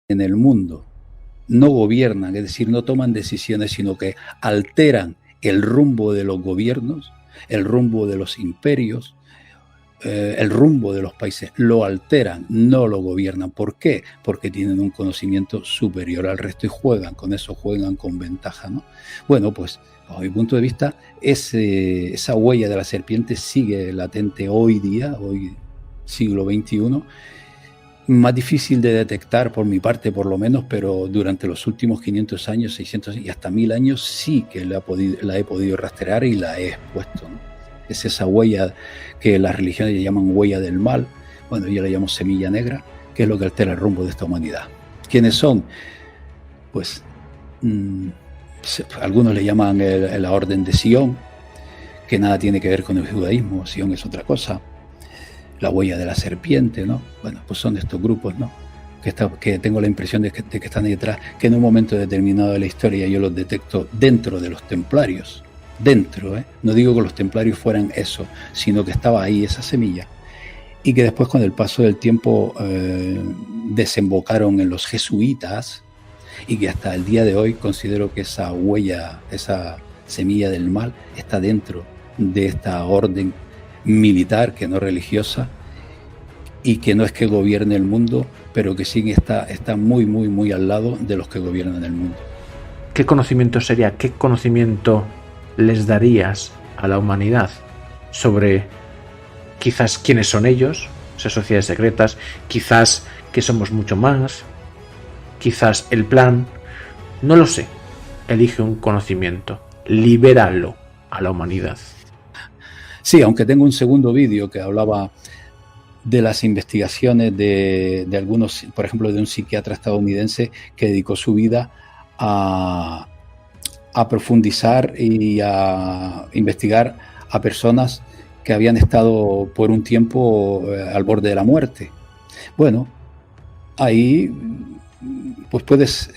en el mundo no gobiernan, es decir, no toman decisiones, sino que alteran el rumbo de los gobiernos, el rumbo de los imperios, el rumbo de los países, lo alteran, no lo gobiernan. ¿Por qué? Porque tienen un conocimiento superior al resto y juegan con eso, juegan con ventaja, ¿no? Bueno, pues bajo mi punto de vista, esa huella de la serpiente sigue latente hoy día, hoy siglo XXI, más difícil de detectar por mi parte por lo menos, pero durante los últimos 500 años, 600 y hasta 1000 años sí que la he podido rastrear y la he expuesto, ¿no? Es esa huella que las religiones llaman huella del mal, bueno, yo la llamo semilla negra, que es lo que altera el rumbo de esta humanidad. ¿Quiénes son? Pues algunos le llaman la orden de Sion, que nada tiene que ver con el judaísmo, Sion es otra cosa. La huella de la serpiente, ¿no? Bueno, pues son estos grupos, ¿no? Que tengo la impresión de que están ahí detrás, que en un momento determinado de la historia yo los detecto dentro de los templarios, dentro, ¿eh? No digo que los templarios fueran eso, sino que estaba ahí esa semilla, y que después con el paso del tiempo desembocaron en los jesuitas, y que hasta el día de hoy considero que esa huella, esa semilla del mal, está dentro de esta orden militar, que no religiosa, y que no es que gobierne el mundo, pero que sí está muy, muy, muy al lado de los que gobiernan el mundo. ¿Qué conocimiento sería, qué conocimiento les darías a la humanidad sobre quizás quiénes son ellos, esas sociedades secretas, quizás que somos mucho más, quizás el plan? No lo sé. Elige un conocimiento, libéralo a la humanidad. Sí, aunque tengo un segundo vídeo que hablaba de las investigaciones de algunos, por ejemplo, de un psiquiatra estadounidense que dedicó su vida a profundizar y a investigar a personas que habían estado por un tiempo al borde de la muerte. Bueno, ahí pues puedes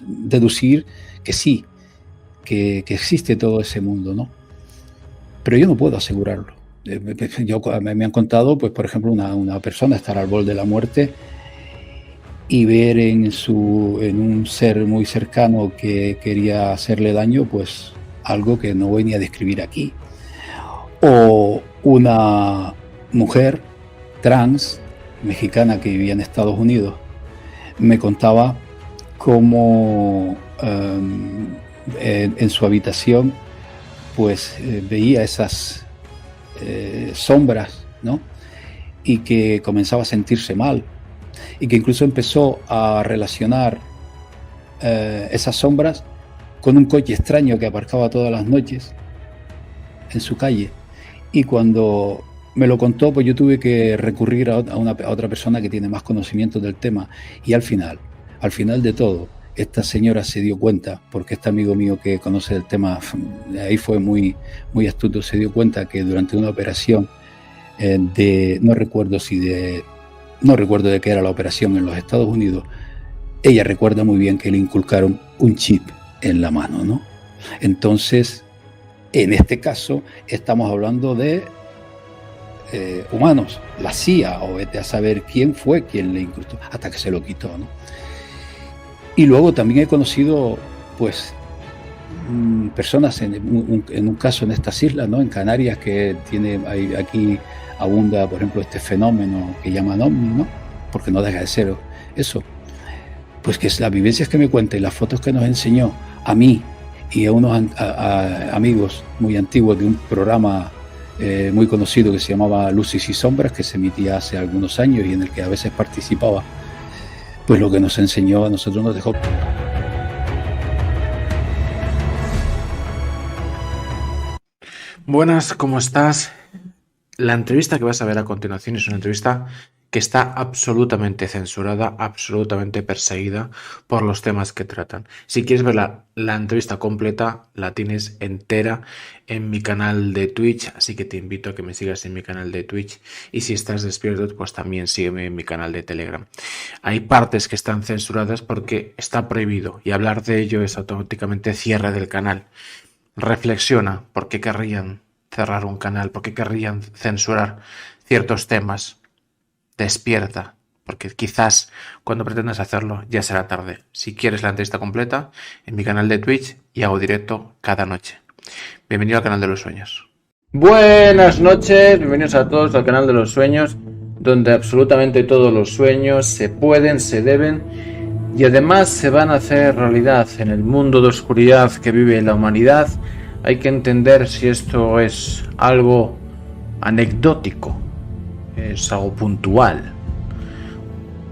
deducir que sí, que existe todo ese mundo, ¿no? Pero yo no puedo asegurarlo. Me han contado, pues, por ejemplo, una persona estar al borde de la muerte y ver en un ser muy cercano que quería hacerle daño, pues algo que no voy ni a describir aquí. O una mujer trans mexicana que vivía en Estados Unidos me contaba cómo en su habitación pues veía esas sombras, ¿no? Y que comenzaba a sentirse mal, y que incluso empezó a relacionar esas sombras con un coche extraño que aparcaba todas las noches en su calle. Y cuando me lo contó, pues yo tuve que recurrir a otra persona que tiene más conocimiento del tema, y al final de todo, esta señora se dio cuenta, porque este amigo mío que conoce el tema, ahí fue muy, muy astuto, se dio cuenta que durante una operación no recuerdo de qué era la operación en los Estados Unidos, ella recuerda muy bien que le inculcaron un chip en la mano, ¿no? Entonces, en este caso, estamos hablando de humanos, la CIA, o vete a saber quién fue quien le incrustó, hasta que se lo quitó, ¿no? Y luego también he conocido, pues, personas en un caso en estas islas, ¿no? En Canarias, que aquí abunda, por ejemplo, este fenómeno que llaman ovni, ¿no? Porque no deja de ser eso. Pues que las vivencias que me cuenta y las fotos que nos enseñó a mí y a unos amigos muy antiguos de un programa muy conocido que se llamaba Luces y Sombras, que se emitía hace algunos años y en el que a veces participaba, pues lo que nos enseñó a nosotros nos dejó. Buenas, ¿cómo estás? La entrevista que vas a ver a continuación es una entrevista que está absolutamente censurada, absolutamente perseguida por los temas que tratan. Si quieres ver la entrevista completa, la tienes entera en mi canal de Twitch, así que te invito a que me sigas en mi canal de Twitch, y si estás despierto, pues también sígueme en mi canal de Telegram. Hay partes que están censuradas porque está prohibido, y hablar de ello es automáticamente cierre del canal. Reflexiona por qué querrían cerrar un canal, por qué querrían censurar ciertos temas. Despierta, porque quizás cuando pretendas hacerlo ya será tarde. Si quieres la entrevista completa, en mi canal de Twitch y hago directo cada noche. Bienvenido al canal de los sueños. Buenas noches, bienvenidos a todos al canal de los sueños, donde absolutamente todos los sueños se pueden, se deben y además se van a hacer realidad. En el mundo de oscuridad que vive la humanidad, hay que entender si esto es algo anecdótico, es algo puntual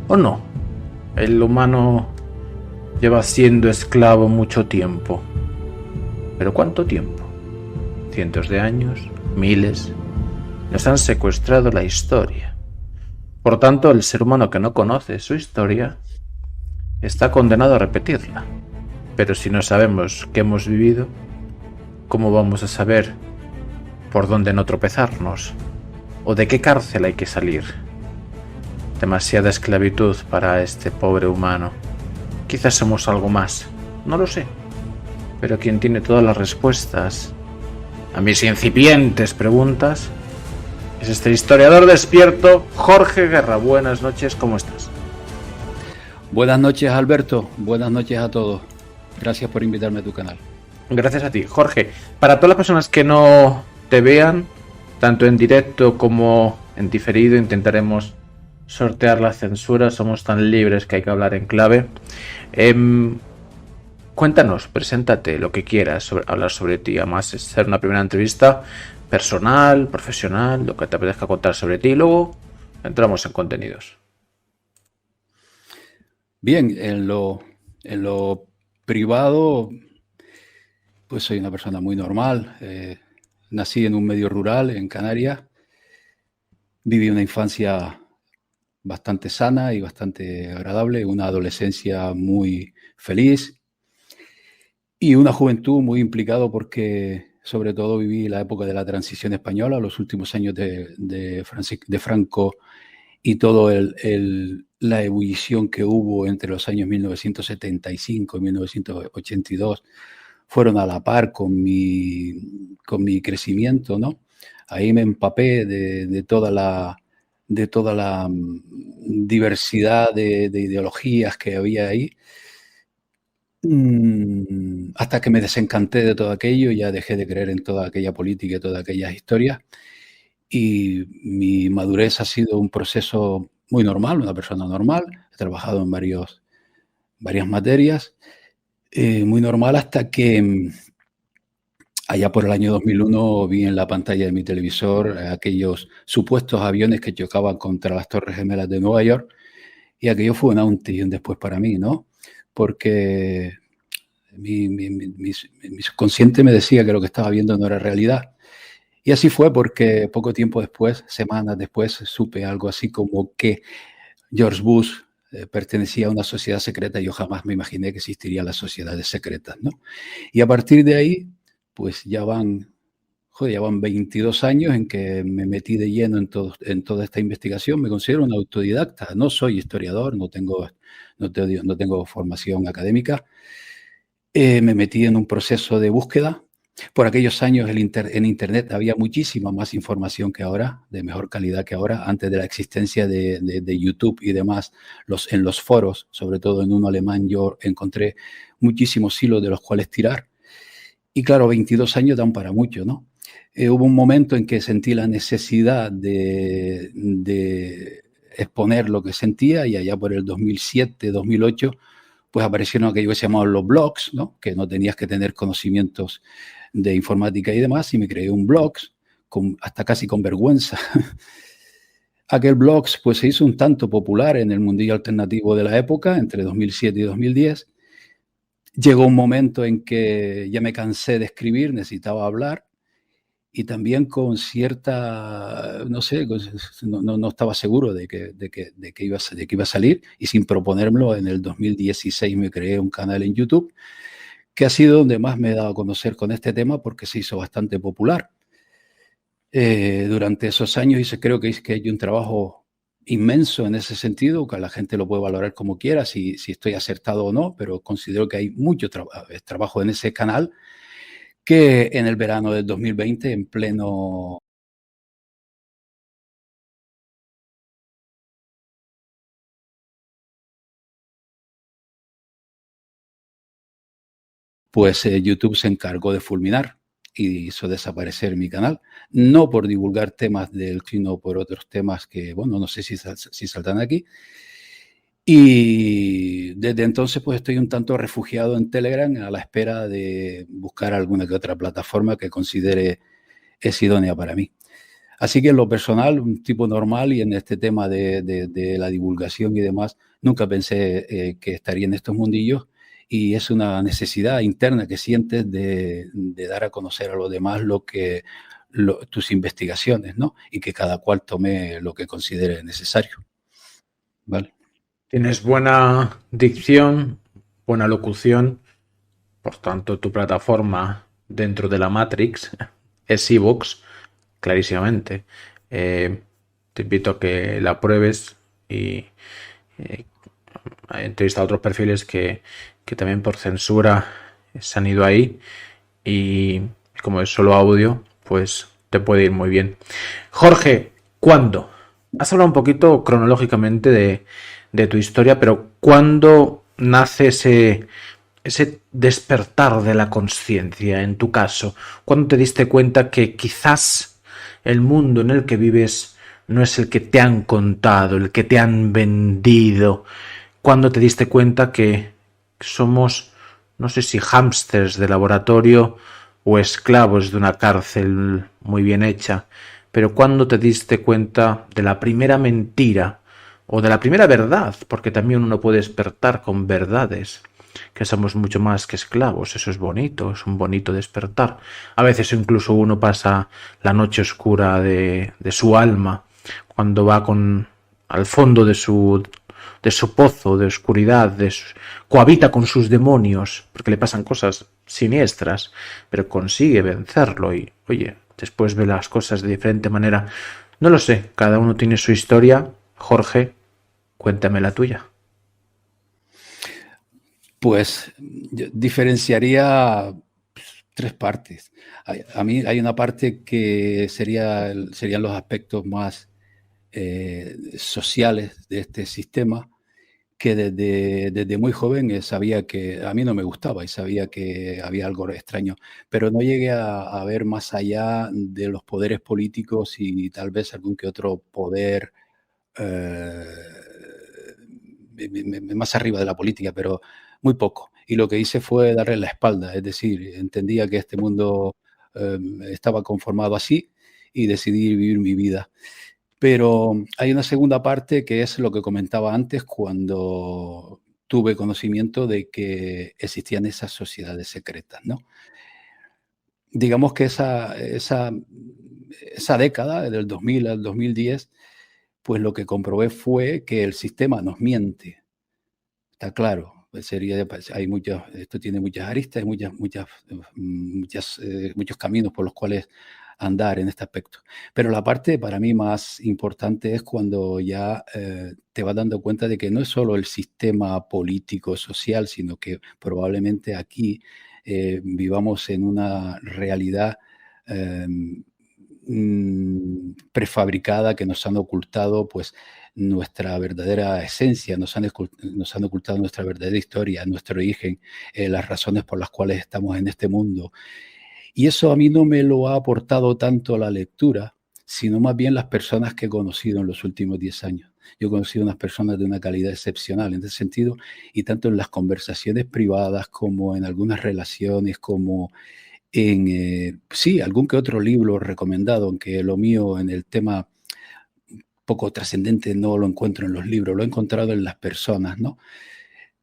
o no. El humano lleva siendo esclavo mucho tiempo. ¿Pero cuánto tiempo? Cientos de años, miles. Nos han secuestrado la historia. Por tanto, el ser humano que no conoce su historia está condenado a repetirla. Pero si no sabemos qué hemos vivido, ¿cómo vamos a saber por dónde no tropezarnos? ¿O de qué cárcel hay que salir? Demasiada esclavitud para este pobre humano. Quizás somos algo más, no lo sé. Pero quien tiene todas las respuestas a mis incipientes preguntas es este historiador despierto, Jorge Guerra. Buenas noches, ¿cómo estás? Buenas noches, Alberto. Buenas noches a todos. Gracias por invitarme a tu canal. Gracias a ti, Jorge. Para todas las personas que no te vean, tanto en directo como en diferido, intentaremos sortear la censura. Somos tan libres que hay que hablar en clave. Cuéntanos, preséntate lo que quieras, hablar sobre ti. Además, es ser una primera entrevista personal, profesional, lo que te apetezca contar sobre ti. Y luego entramos en contenidos. Bien, en lo privado, pues soy una persona muy normal. Nací en un medio rural, en Canarias. Viví una infancia bastante sana y bastante agradable, una adolescencia muy feliz y una juventud muy implicado porque sobre todo viví la época de la transición española, los últimos años de Franco y todo la ebullición que hubo entre los años 1975 y 1982 fueron a la par con mi crecimiento, ¿no? Ahí me empapé de toda la diversidad de ideologías que había ahí, hasta que me desencanté de todo aquello, ya dejé de creer en toda aquella política y todas aquellas historias, y mi madurez ha sido un proceso muy normal, una persona normal. He trabajado en varias materias, muy normal, hasta que allá por el año 2001 vi en la pantalla de mi televisor aquellos supuestos aviones que chocaban contra las Torres Gemelas de Nueva York, y aquello fue un antes y un después para mí, ¿no? Porque mi subconsciente me decía que lo que estaba viendo no era realidad. Y así fue, porque poco tiempo después, semanas después, supe algo así como que George Bush pertenecía a una sociedad secreta. Yo jamás me imaginé que existirían las sociedades secretas, ¿no? Y a partir de ahí, pues ya van 22 años en que me metí de lleno en toda esta investigación. Me considero un autodidacta, no soy historiador, no tengo formación académica. Me metí en un proceso de búsqueda. Por aquellos años en Internet había muchísima más información que ahora, de mejor calidad que ahora, antes de la existencia de YouTube y demás. En los foros, sobre todo en uno alemán, yo encontré muchísimos hilos de los cuales tirar. Y claro, 22 años dan para mucho, ¿no? Hubo un momento en que sentí la necesidad de exponer lo que sentía, y allá por el 2007, 2008, pues aparecieron aquello que se llamaban los blogs, ¿no? Que no tenías que tener conocimientos de informática y demás, y me creé un blog, hasta casi con vergüenza. Aquel blog pues, se hizo un tanto popular en el mundillo alternativo de la época, entre 2007 y 2010. Llegó un momento en que ya me cansé de escribir, necesitaba hablar, y también con cierta, no sé, no estaba seguro de que iba a salir, y sin proponérmelo, en el 2016 me creé un canal en YouTube, que ha sido donde más me he dado a conocer con este tema, porque se hizo bastante popular. Durante esos años creo que hay un trabajo inmenso en ese sentido, que la gente lo puede valorar como quiera, si estoy acertado o no, pero considero que hay mucho trabajo en ese canal, que en el verano del 2020, en pleno pues YouTube se encargó de fulminar y hizo desaparecer mi canal, no por divulgar temas del sino por otros temas que, bueno, no sé si saltan aquí. Y desde entonces pues estoy un tanto refugiado en Telegram a la espera de buscar alguna que otra plataforma que considere es idónea para mí. Así que en lo personal, un tipo normal y en este tema de la divulgación y demás, nunca pensé que estaría en estos mundillos y es una necesidad interna que sientes de dar a conocer a los demás tus investigaciones, ¿no? Y que cada cual tome lo que considere necesario. ¿Vale? Tienes buena dicción, buena locución, por tanto tu plataforma dentro de la Matrix es iVoox, clarísimamente. Te invito a que la pruebes y he entrevistado a otros perfiles que también por censura se han ido ahí y como es solo audio, pues te puede ir muy bien. Jorge, ¿cuándo? Has hablado un poquito cronológicamente de tu historia, pero ¿cuándo nace ese despertar de la conciencia en tu caso? ¿Cuándo te diste cuenta que quizás el mundo en el que vives no es el que te han contado, el que te han vendido? ¿Cuándo te diste cuenta que somos, no sé si hámsters de laboratorio o esclavos de una cárcel muy bien hecha? Pero ¿cuándo te diste cuenta de la primera mentira o de la primera verdad? Porque también uno puede despertar con verdades, que somos mucho más que esclavos. Eso es bonito, es un bonito despertar. A veces incluso uno pasa la noche oscura de su alma cuando va al fondo de su pozo de oscuridad, cohabita con sus demonios, porque le pasan cosas siniestras, pero consigue vencerlo y, oye, después ve las cosas de diferente manera. No lo sé, cada uno tiene su historia. Jorge, cuéntame la tuya. Pues yo diferenciaría tres partes. A mí hay una parte que serían los aspectos más sociales de este sistema, que desde muy joven sabía que a mí no me gustaba y sabía que había algo extraño, pero no llegué a ver más allá de los poderes políticos y tal vez algún que otro poder eh, más arriba de la política, pero muy poco. Y lo que hice fue darle la espalda, es decir, entendía que este mundo estaba conformado así y decidí vivir mi vida. Pero hay una segunda parte que es lo que comentaba antes cuando tuve conocimiento de que existían esas sociedades secretas, ¿no? Digamos que esa década, del 2000 al 2010, pues lo que comprobé fue que el sistema nos miente. Está claro, pues esto tiene muchas aristas, hay muchos caminos por los cuales andar en este aspecto. Pero la parte para mí más importante es cuando ya te vas dando cuenta de que no es solo el sistema político, social, sino que probablemente aquí vivamos en una realidad prefabricada que nos han ocultado pues nuestra verdadera esencia, nos han ocultado nuestra verdadera historia, nuestro origen, las razones por las cuales estamos en este mundo. Y eso a mí no me lo ha aportado tanto la lectura, sino más bien las personas que he conocido en los últimos 10 años. Yo he conocido unas personas de una calidad excepcional en ese sentido, y tanto en las conversaciones privadas como en algunas relaciones, como en, sí, algún que otro libro recomendado, aunque lo mío en el tema poco trascendente no lo encuentro en los libros, lo he encontrado en las personas, ¿no?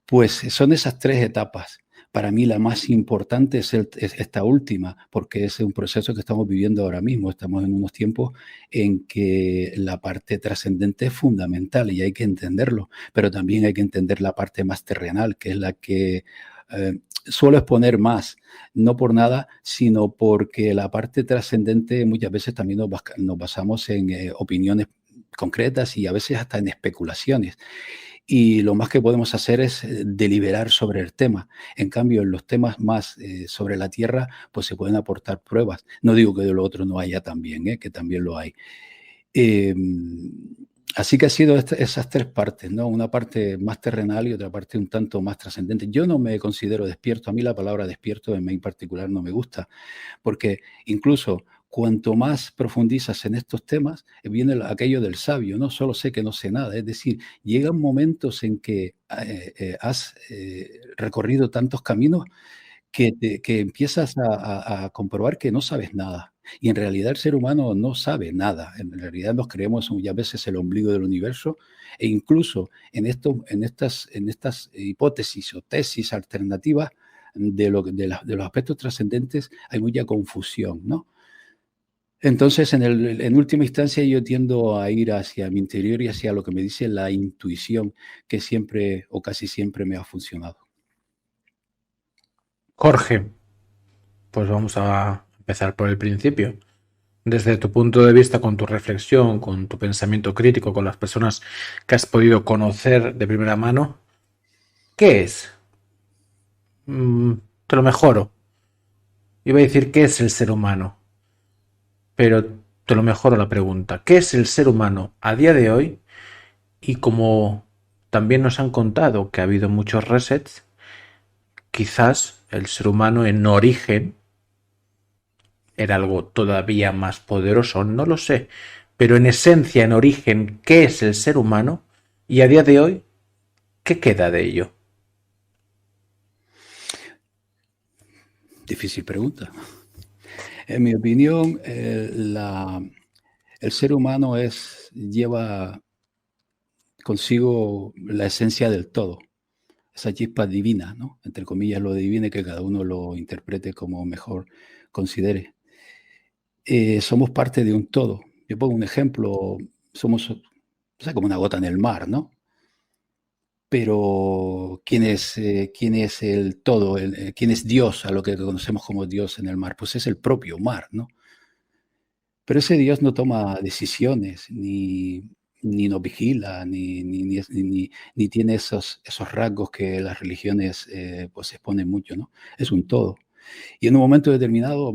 Pues son esas tres etapas. Para mí la más importante es esta última, porque es un proceso que estamos viviendo ahora mismo. Estamos en unos tiempos en que la parte trascendente es fundamental y hay que entenderlo, pero también hay que entender la parte más terrenal, que es la que suelo exponer más, no por nada, sino porque la parte trascendente muchas veces también nos basamos en opiniones concretas y a veces hasta en especulaciones. Y lo más que podemos hacer es deliberar sobre el tema. En cambio, en los temas más sobre la Tierra, pues se pueden aportar pruebas. No digo que de lo otro no haya también, que también lo hay. Así que ha sido esas tres partes, ¿no? Una parte más terrenal y otra parte un tanto más trascendente. Yo no me considero despierto. A mí la palabra despierto en mí particular no me gusta, porque incluso cuanto más profundizas en estos temas, viene aquello del sabio, no solo sé que no sé nada. Es decir, llegan momentos en que has recorrido tantos caminos que empiezas a comprobar que no sabes nada. Y en realidad el ser humano no sabe nada. En realidad nos creemos ya a veces el ombligo del universo e incluso en estas hipótesis o tesis alternativas de los aspectos trascendentes hay mucha confusión, ¿no? Entonces, en última instancia, yo tiendo a ir hacia mi interior y hacia lo que me dice la intuición, que siempre o casi siempre me ha funcionado. Jorge, pues vamos a empezar por el principio. Desde tu punto de vista, con tu reflexión, con tu pensamiento crítico, con las personas que has podido conocer de primera mano, ¿qué es? Te lo mejoro. Iba a decir qué es el ser humano, pero te lo mejoro la pregunta. ¿Qué es el ser humano a día de hoy? Y como también nos han contado que ha habido muchos resets, quizás el ser humano en origen era algo todavía más poderoso, no lo sé, pero en esencia, en origen, ¿qué es el ser humano? Y a día de hoy, ¿qué queda de ello? Difícil pregunta. En mi opinión, el ser humano lleva consigo la esencia del todo, esa chispa divina, ¿no? Entre comillas, lo divino, que cada uno lo interprete como mejor considere. Somos parte de un todo. Yo pongo un ejemplo, somos, o sea, como una gota en el mar, ¿no? Pero ¿quién es el todo? ¿Quién es Dios, a lo que conocemos como Dios en el mar? Pues es el propio mar, ¿no? Pero ese Dios no toma decisiones, ni nos vigila, ni tiene esos rasgos que las religiones pues exponen mucho, ¿no? Es un todo. Y en un momento determinado,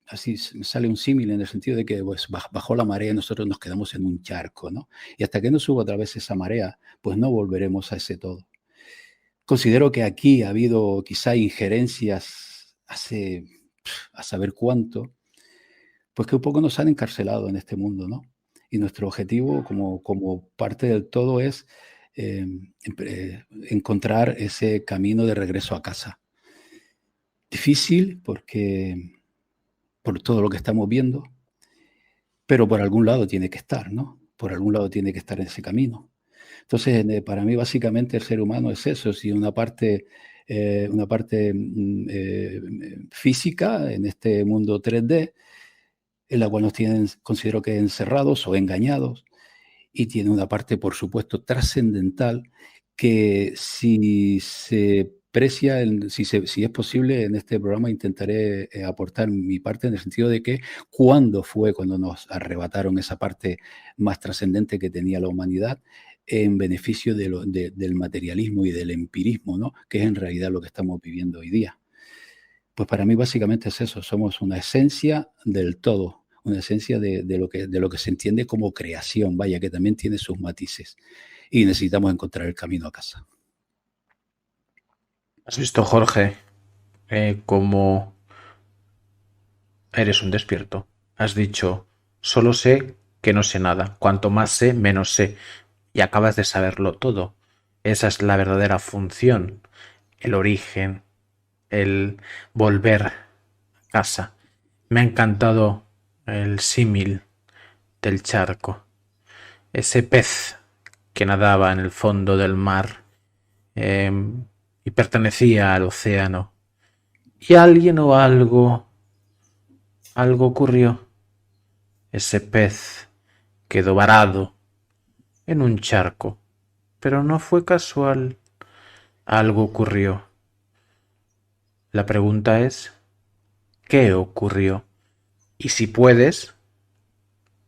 así me sale un símil en el sentido de que pues, bajó la marea y nosotros nos quedamos en un charco, ¿no? Y hasta que no suba otra vez esa marea, pues no volveremos a ese todo. Considero que aquí ha habido quizá injerencias a saber cuánto, pues que un poco nos han encarcelado en este mundo, ¿no? Y nuestro objetivo como parte del todo es encontrar ese camino de regreso a casa. Difícil por todo lo que estamos viendo, pero por algún lado tiene que estar, ¿no? Por algún lado tiene que estar en ese camino. Entonces, para mí básicamente el ser humano es eso, si una parte física en este mundo 3D, en la cual nos tienen, considero que encerrados o engañados, y tiene una parte, por supuesto, trascendental, que si se precia, si es posible, en este programa intentaré aportar mi parte en el sentido de que cuando nos arrebataron esa parte más trascendente que tenía la humanidad en beneficio del materialismo y del empirismo, ¿no? Que es en realidad lo que estamos viviendo hoy día. Pues para mí básicamente es eso, somos una esencia del todo, una esencia de lo que se entiende como creación, vaya, que también tiene sus matices. Y necesitamos encontrar el camino a casa. ¿Has visto, Jorge, cómo eres un despierto? Has dicho, solo sé que no sé nada. Cuanto más sé, menos sé. Y acabas de saberlo todo. Esa es la verdadera función, el origen, el volver a casa. Me ha encantado el símil del charco. Ese pez que nadaba en el fondo del mar eh, y pertenecía al océano. Y alguien o algo ocurrió. Ese pez quedó varado en un charco. Pero no fue casual. Algo ocurrió. La pregunta es, ¿qué ocurrió? Y si puedes,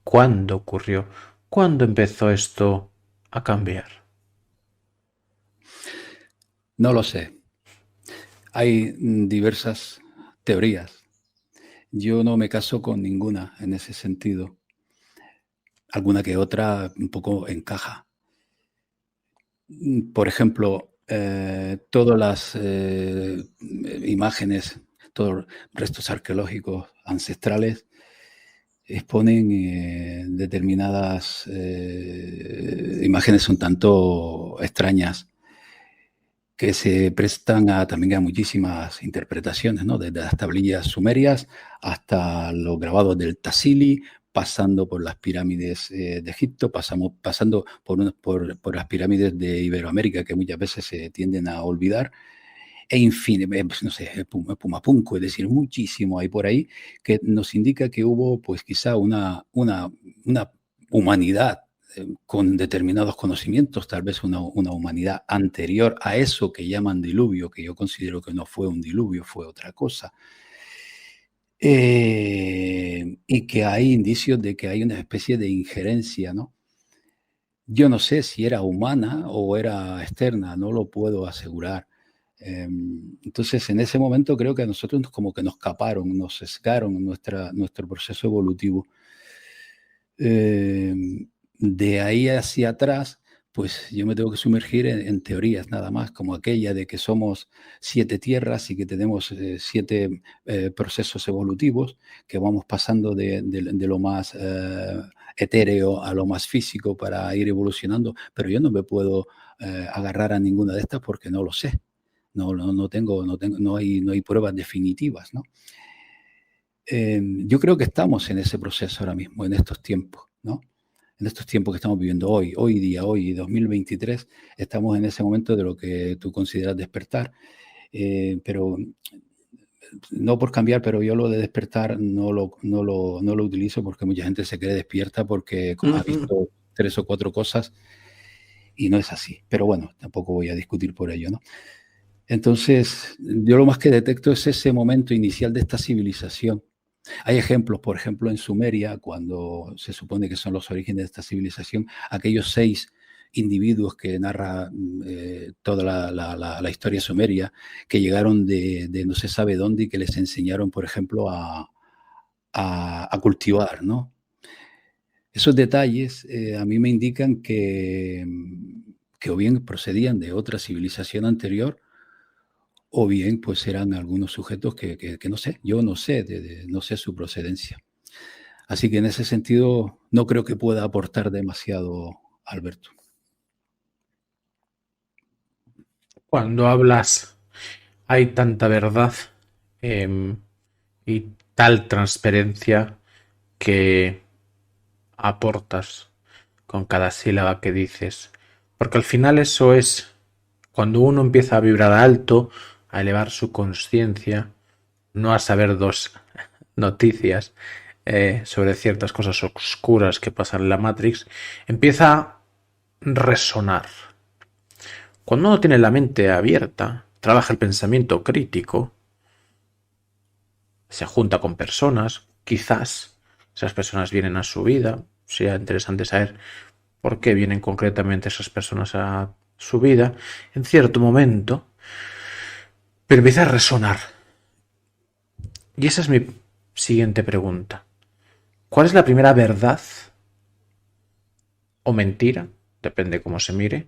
¿cuándo ocurrió? ¿Cuándo empezó esto a cambiar? No lo sé. Hay diversas teorías. Yo no me caso con ninguna en ese sentido. alguna que otra un poco encaja. Por ejemplo, todas las imágenes, todos los restos arqueológicos ancestrales exponen determinadas imágenes un tanto extrañas que se prestan también a muchísimas interpretaciones, ¿no? Desde las tablillas sumerias hasta los grabados del Tassili, pasando por las pirámides de Egipto, pasando por las pirámides de Iberoamérica, que muchas veces se tienden a olvidar, en fin, pues, no sé, Pumapunco, es decir, muchísimo hay por ahí que nos indica que hubo, pues quizá una humanidad con determinados conocimientos, tal vez una humanidad anterior a eso que llaman diluvio, que yo considero que no fue un diluvio, fue otra cosa. Y que hay indicios de que hay una especie de injerencia, ¿no? Yo no sé si era humana o era externa, no lo puedo asegurar. Entonces, en ese momento creo que a nosotros como que nos caparon, nos sesgaron nuestro proceso evolutivo. De ahí hacia atrás, pues yo me tengo que sumergir en teorías nada más, como aquella de que somos 7 tierras y que tenemos 7 procesos evolutivos, que vamos pasando de lo más etéreo a lo más físico para ir evolucionando, pero yo no me puedo agarrar a ninguna de estas porque no lo sé. No hay pruebas definitivas, ¿no? Yo creo que estamos en ese proceso ahora mismo, en estos tiempos, ¿no? En estos tiempos que estamos viviendo hoy día, hoy 2023, estamos en ese momento de lo que tú consideras despertar, pero no por cambiar, pero yo lo de despertar no lo utilizo porque mucha gente se cree despierta porque ha visto 3 o 4 cosas y no es así. Pero bueno, tampoco voy a discutir por ello, ¿no? Entonces, yo lo más que detecto es ese momento inicial de esta civilización. Hay ejemplos, por ejemplo, en Sumeria, cuando se supone que son los orígenes de esta civilización, aquellos 6 individuos que narra toda la historia sumeria, que llegaron de no se sabe dónde y que les enseñaron, por ejemplo, a cultivar, ¿no? Esos detalles a mí me indican que o bien procedían de otra civilización anterior o bien pues eran algunos sujetos que no sé, yo no sé, no sé su procedencia. Así que en ese sentido no creo que pueda aportar demasiado, Alberto. Cuando hablas hay tanta verdad y tal transparencia que aportas con cada sílaba que dices. Porque al final eso es cuando uno empieza a vibrar alto, a elevar su conciencia, no a saber dos noticias sobre ciertas cosas oscuras que pasan en la Matrix, empieza a resonar. Cuando uno tiene la mente abierta, trabaja el pensamiento crítico, se junta con personas, quizás esas personas vienen a su vida, sería interesante saber por qué vienen concretamente esas personas a su vida, en cierto momento, pero empieza a resonar. Y esa es mi siguiente pregunta. ¿Cuál es la primera verdad o mentira, depende cómo se mire,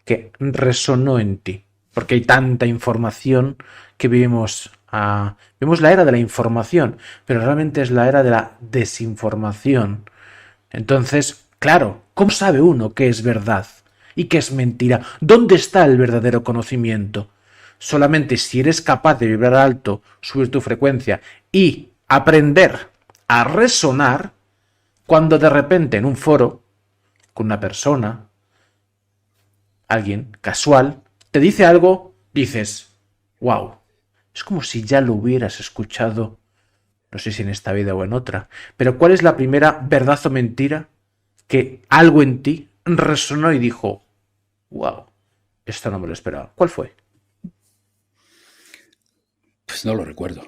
que resonó en ti? Porque hay tanta información que vivimos la era de la información, pero realmente es la era de la desinformación. Entonces, claro, ¿cómo sabe uno qué es verdad y qué es mentira? ¿Dónde está el verdadero conocimiento? Solamente si eres capaz de vibrar alto, subir tu frecuencia y aprender a resonar, cuando de repente en un foro, con una persona, alguien casual, te dice algo, dices, wow, es como si ya lo hubieras escuchado, no sé si en esta vida o en otra, pero ¿cuál es la primera verdad o mentira que algo en ti resonó y dijo, wow, esto no me lo esperaba? ¿Cuál fue? Pues no lo recuerdo.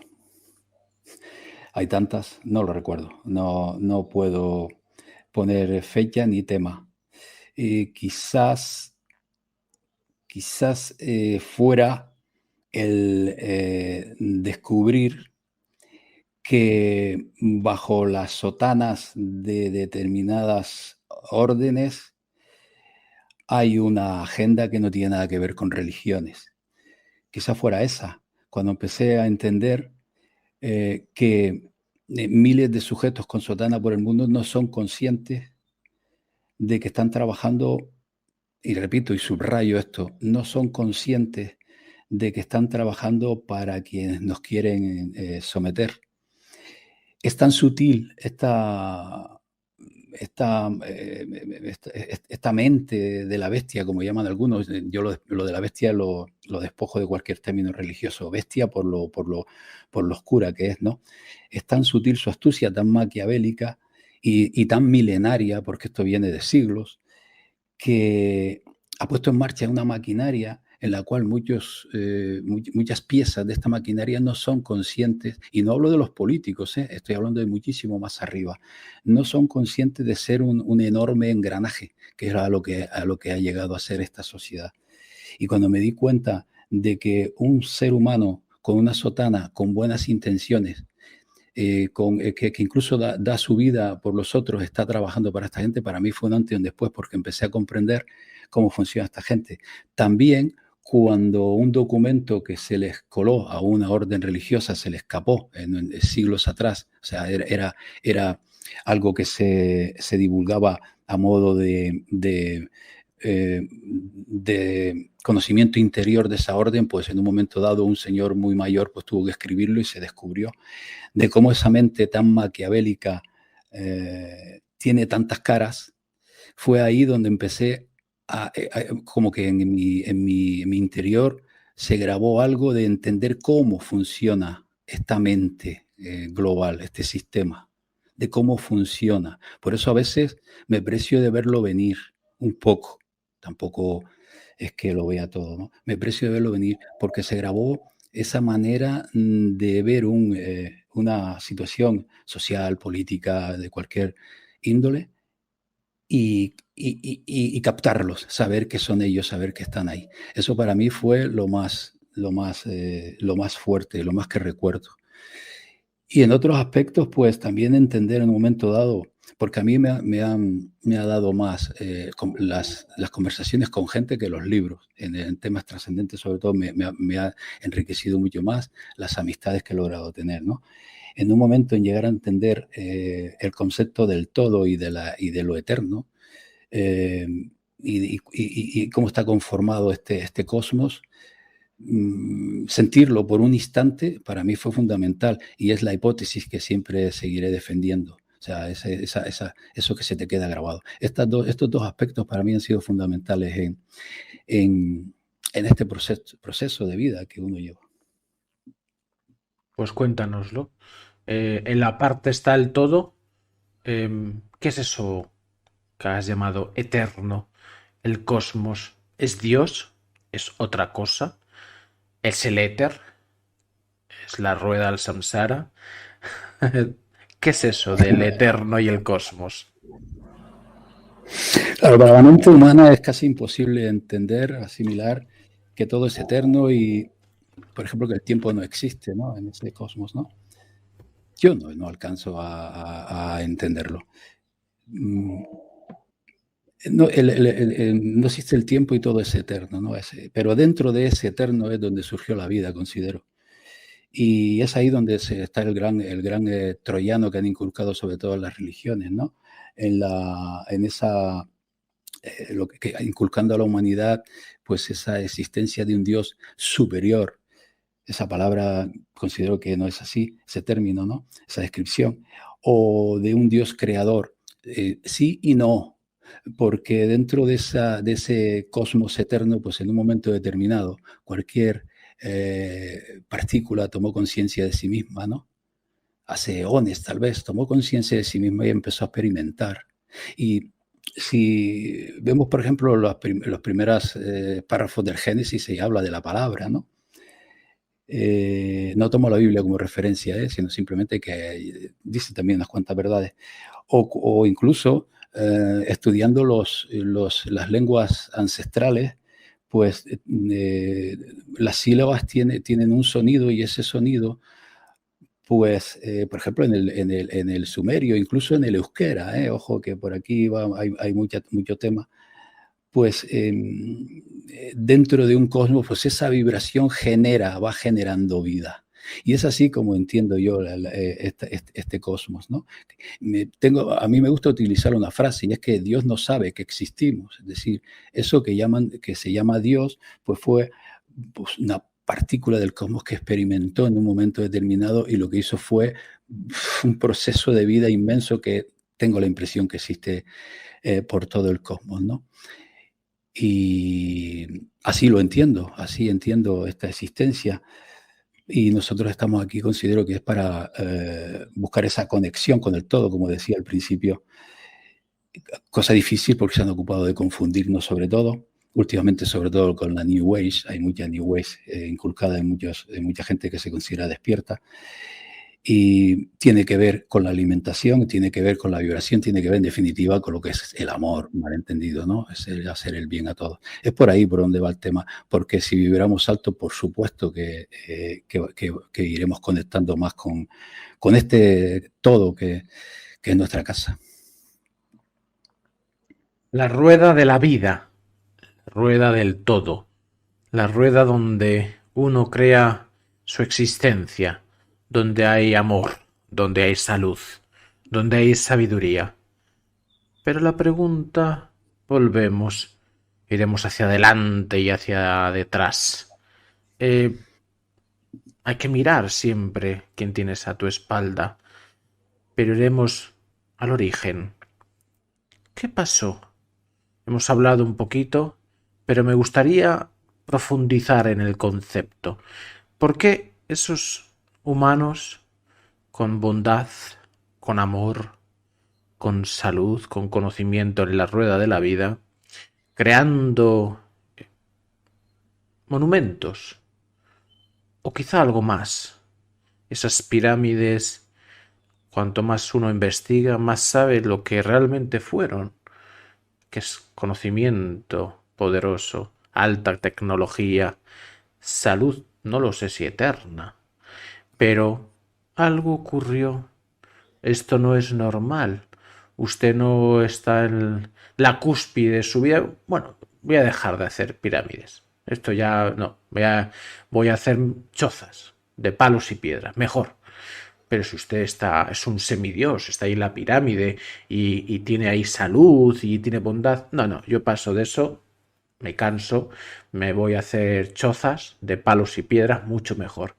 Hay tantas, no lo recuerdo. No puedo poner fecha ni tema. Quizás fuera el descubrir que bajo las sotanas de determinadas órdenes hay una agenda que no tiene nada que ver con religiones. Quizá fuera esa, cuando empecé a entender que miles de sujetos con sotana por el mundo no son conscientes de que están trabajando, y repito y subrayo esto, no son conscientes de que están trabajando para quienes nos quieren someter. Es tan sutil esta mente de la bestia, como llaman algunos. Yo lo de la bestia lo despojo de cualquier término religioso. Bestia por lo oscura que es, ¿no? Es tan sutil su astucia, tan maquiavélica y tan milenaria, porque esto viene de siglos, que ha puesto en marcha una maquinaria en la cual muchas piezas de esta maquinaria no son conscientes, y no hablo de los políticos, estoy hablando de muchísimo más arriba, no son conscientes de ser un enorme engranaje, que es a lo que ha llegado a ser esta sociedad. Y cuando me di cuenta de que un ser humano con una sotana, con buenas intenciones, que incluso da su vida por los otros, está trabajando para esta gente, para mí fue un antes y un después, porque empecé a comprender cómo funciona esta gente. También cuando un documento que se les coló a una orden religiosa se le escapó en siglos atrás, o sea, era algo que se divulgaba a modo de conocimiento interior de esa orden, pues en un momento dado un señor muy mayor pues tuvo que escribirlo y se descubrió de cómo esa mente tan maquiavélica tiene tantas caras. Fue ahí donde empecé como que en mi interior se grabó algo de entender cómo funciona esta mente global, este sistema, de cómo funciona. Por eso a veces me precio de verlo venir un poco, tampoco es que lo vea todo, ¿no? Me precio de verlo venir porque se grabó esa manera de ver una situación social, política, de cualquier índole, y captarlos, saber que son ellos, saber que están ahí. Eso para mí fue lo más fuerte, lo más que recuerdo. Y en otros aspectos, pues también entender en un momento dado, porque a mí me ha dado más las conversaciones con gente que los libros, en temas trascendentes sobre todo, me ha enriquecido mucho más las amistades que he logrado tener, ¿no? En un momento en llegar a entender el concepto del todo y de lo eterno, y cómo está conformado este cosmos, sentirlo por un instante para mí fue fundamental, y es la hipótesis que siempre seguiré defendiendo. O sea, eso que se te queda grabado. Estos dos aspectos para mí han sido fundamentales en este proceso de vida que uno lleva. Pues cuéntanoslo. En la parte está el todo. ¿Qué es eso que has llamado eterno? ¿El cosmos es Dios? ¿Es otra cosa? ¿Es el éter? ¿Es la rueda del samsara? ¿Qué es eso del eterno y el cosmos? Claro, para la mente humana es casi imposible entender, asimilar que todo es eterno y, por ejemplo, que el tiempo no existe, ¿no? En ese cosmos, ¿no? Yo no alcanzo a entenderlo. No, no existe el tiempo y todo es eterno, ¿no? Pero dentro de ese eterno es donde surgió la vida, considero. Y es ahí donde está el gran troyano que han inculcado sobre todo las religiones, ¿no? En esa, inculcando a la humanidad, pues esa existencia de un Dios superior. Esa palabra considero que no es así, ese término, ¿no? Esa descripción. O de un Dios creador. Sí y no, porque dentro de ese cosmos eterno, pues en un momento determinado, cualquier partícula tomó conciencia de sí misma, ¿no? Hace eones tal vez, tomó conciencia de sí misma y empezó a experimentar. Y si vemos, por ejemplo, los primeros párrafos del Génesis, se habla de la palabra, ¿no? No tomo la Biblia como referencia, sino simplemente que dice también unas cuantas verdades. O incluso estudiando las lenguas ancestrales, pues las sílabas tienen un sonido, y ese sonido pues, por ejemplo, en el sumerio, incluso en el euskera, ojo que por aquí hay mucho tema, pues dentro de un cosmos, pues esa vibración va generando vida. Y es así como entiendo yo este cosmos, ¿no? A mí me gusta utilizar una frase, y es que Dios no sabe que existimos. Es decir, eso que se llama Dios, pues fue pues, una partícula del cosmos que experimentó en un momento determinado y lo que hizo fue un proceso de vida inmenso que tengo la impresión que existe por todo el cosmos, ¿no? Y así entiendo esta existencia. Y nosotros estamos aquí, considero que es para buscar esa conexión con el todo, como decía al principio. Cosa difícil porque se han ocupado de confundirnos sobre todo. Últimamente, sobre todo con la New Age, hay mucha New Age inculcada en mucha gente que se considera despierta. Y tiene que ver con la alimentación, tiene que ver con la vibración, tiene que ver en definitiva con lo que es el amor, malentendido, ¿no? Es el hacer el bien a todos. Es por ahí por donde va el tema, porque si vibramos alto, por supuesto que iremos conectando más con este todo que es nuestra casa. La rueda de la vida, rueda del todo, la rueda donde uno crea su existencia, donde hay amor, donde hay salud, donde hay sabiduría. Pero la pregunta, volvemos, iremos hacia adelante y hacia detrás. Hay que mirar siempre quién tienes a tu espalda, pero iremos al origen. ¿Qué pasó? Hemos hablado un poquito, pero me gustaría profundizar en el concepto. ¿Por qué esos humanos con bondad, con amor, con salud, con conocimiento en la rueda de la vida, creando monumentos o quizá algo más? Esas pirámides, cuanto más uno investiga, más sabe lo que realmente fueron, que es conocimiento poderoso, alta tecnología, salud, no lo sé si eterna, pero algo ocurrió. Esto no es normal. Usted no está en la cúspide de su vida. Bueno, voy a dejar de hacer pirámides. Esto ya no. Voy a hacer chozas de palos y piedras. Mejor. Pero si usted es un semidios, está ahí en la pirámide y tiene ahí salud y tiene bondad. No, no, yo paso de eso, me canso, me voy a hacer chozas de palos y piedras mucho mejor.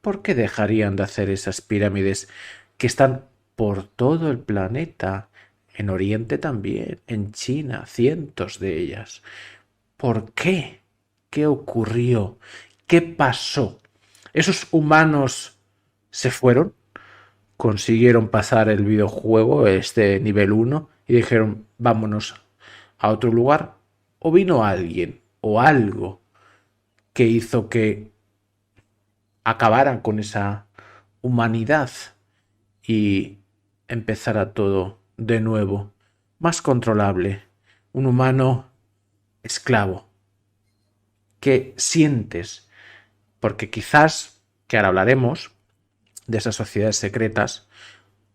¿Por qué dejarían de hacer esas pirámides que están por todo el planeta? En Oriente también, en China, cientos de ellas. ¿Por qué? ¿Qué ocurrió? ¿Qué pasó? Esos humanos se fueron, consiguieron pasar el videojuego, este nivel uno y dijeron, vámonos a otro lugar. O vino alguien o algo que hizo que acabaran con esa humanidad y empezara todo de nuevo, más controlable, un humano esclavo. ¿Qué sientes? Porque quizás, que ahora hablaremos de esas sociedades secretas,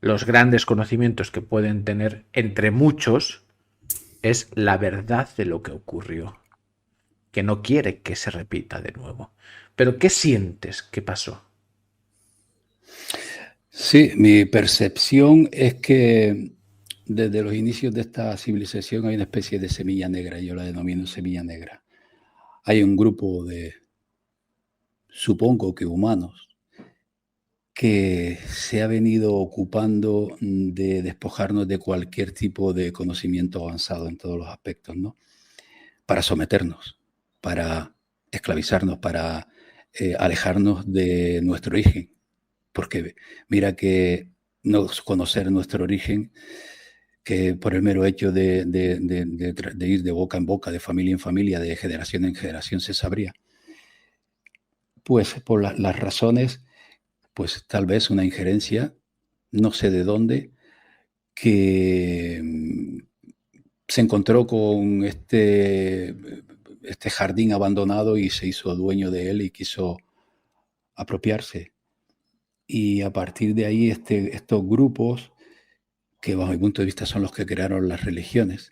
los grandes conocimientos que pueden tener entre muchos es la verdad de lo que ocurrió, que no quiere que se repita de nuevo. Pero ¿qué sientes que pasó? Sí, mi percepción es que desde los inicios de esta civilización hay una especie de semilla negra, yo la denomino semilla negra. Hay un grupo de, supongo que humanos, que se ha venido ocupando de despojarnos de cualquier tipo de conocimiento avanzado en todos los aspectos, ¿no? Para someternos, para esclavizarnos, para alejarnos de nuestro origen. Porque mira que no conocer nuestro origen, que por el mero hecho de ir de boca en boca, de familia en familia, de generación en generación se sabría, pues por las razones, pues tal vez una injerencia, no sé de dónde, que se encontró con este jardín abandonado y se hizo dueño de él y quiso apropiarse. y a partir de ahí estos grupos, que bajo mi punto de vista son los que crearon las religiones,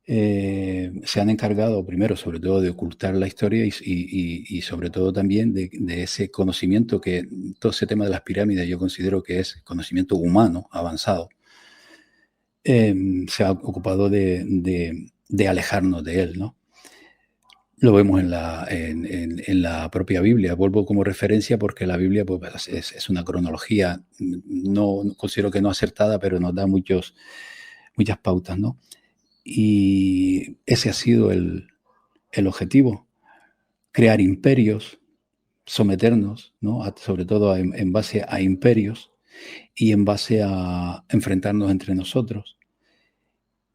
se han encargado primero sobre todo de ocultar la historia y sobre todo también de ese conocimiento que todo ese tema de las pirámides yo considero que es conocimiento humano avanzado. Se ha ocupado de alejarnos de él, ¿no? Lo vemos en la propia Biblia. Vuelvo como referencia porque la Biblia pues, es una cronología, no considero que no acertada, pero nos da muchas pautas, ¿no? Y ese ha sido el objetivo, crear imperios, someternos, ¿no? Sobre todo en base a imperios y en base a enfrentarnos entre nosotros.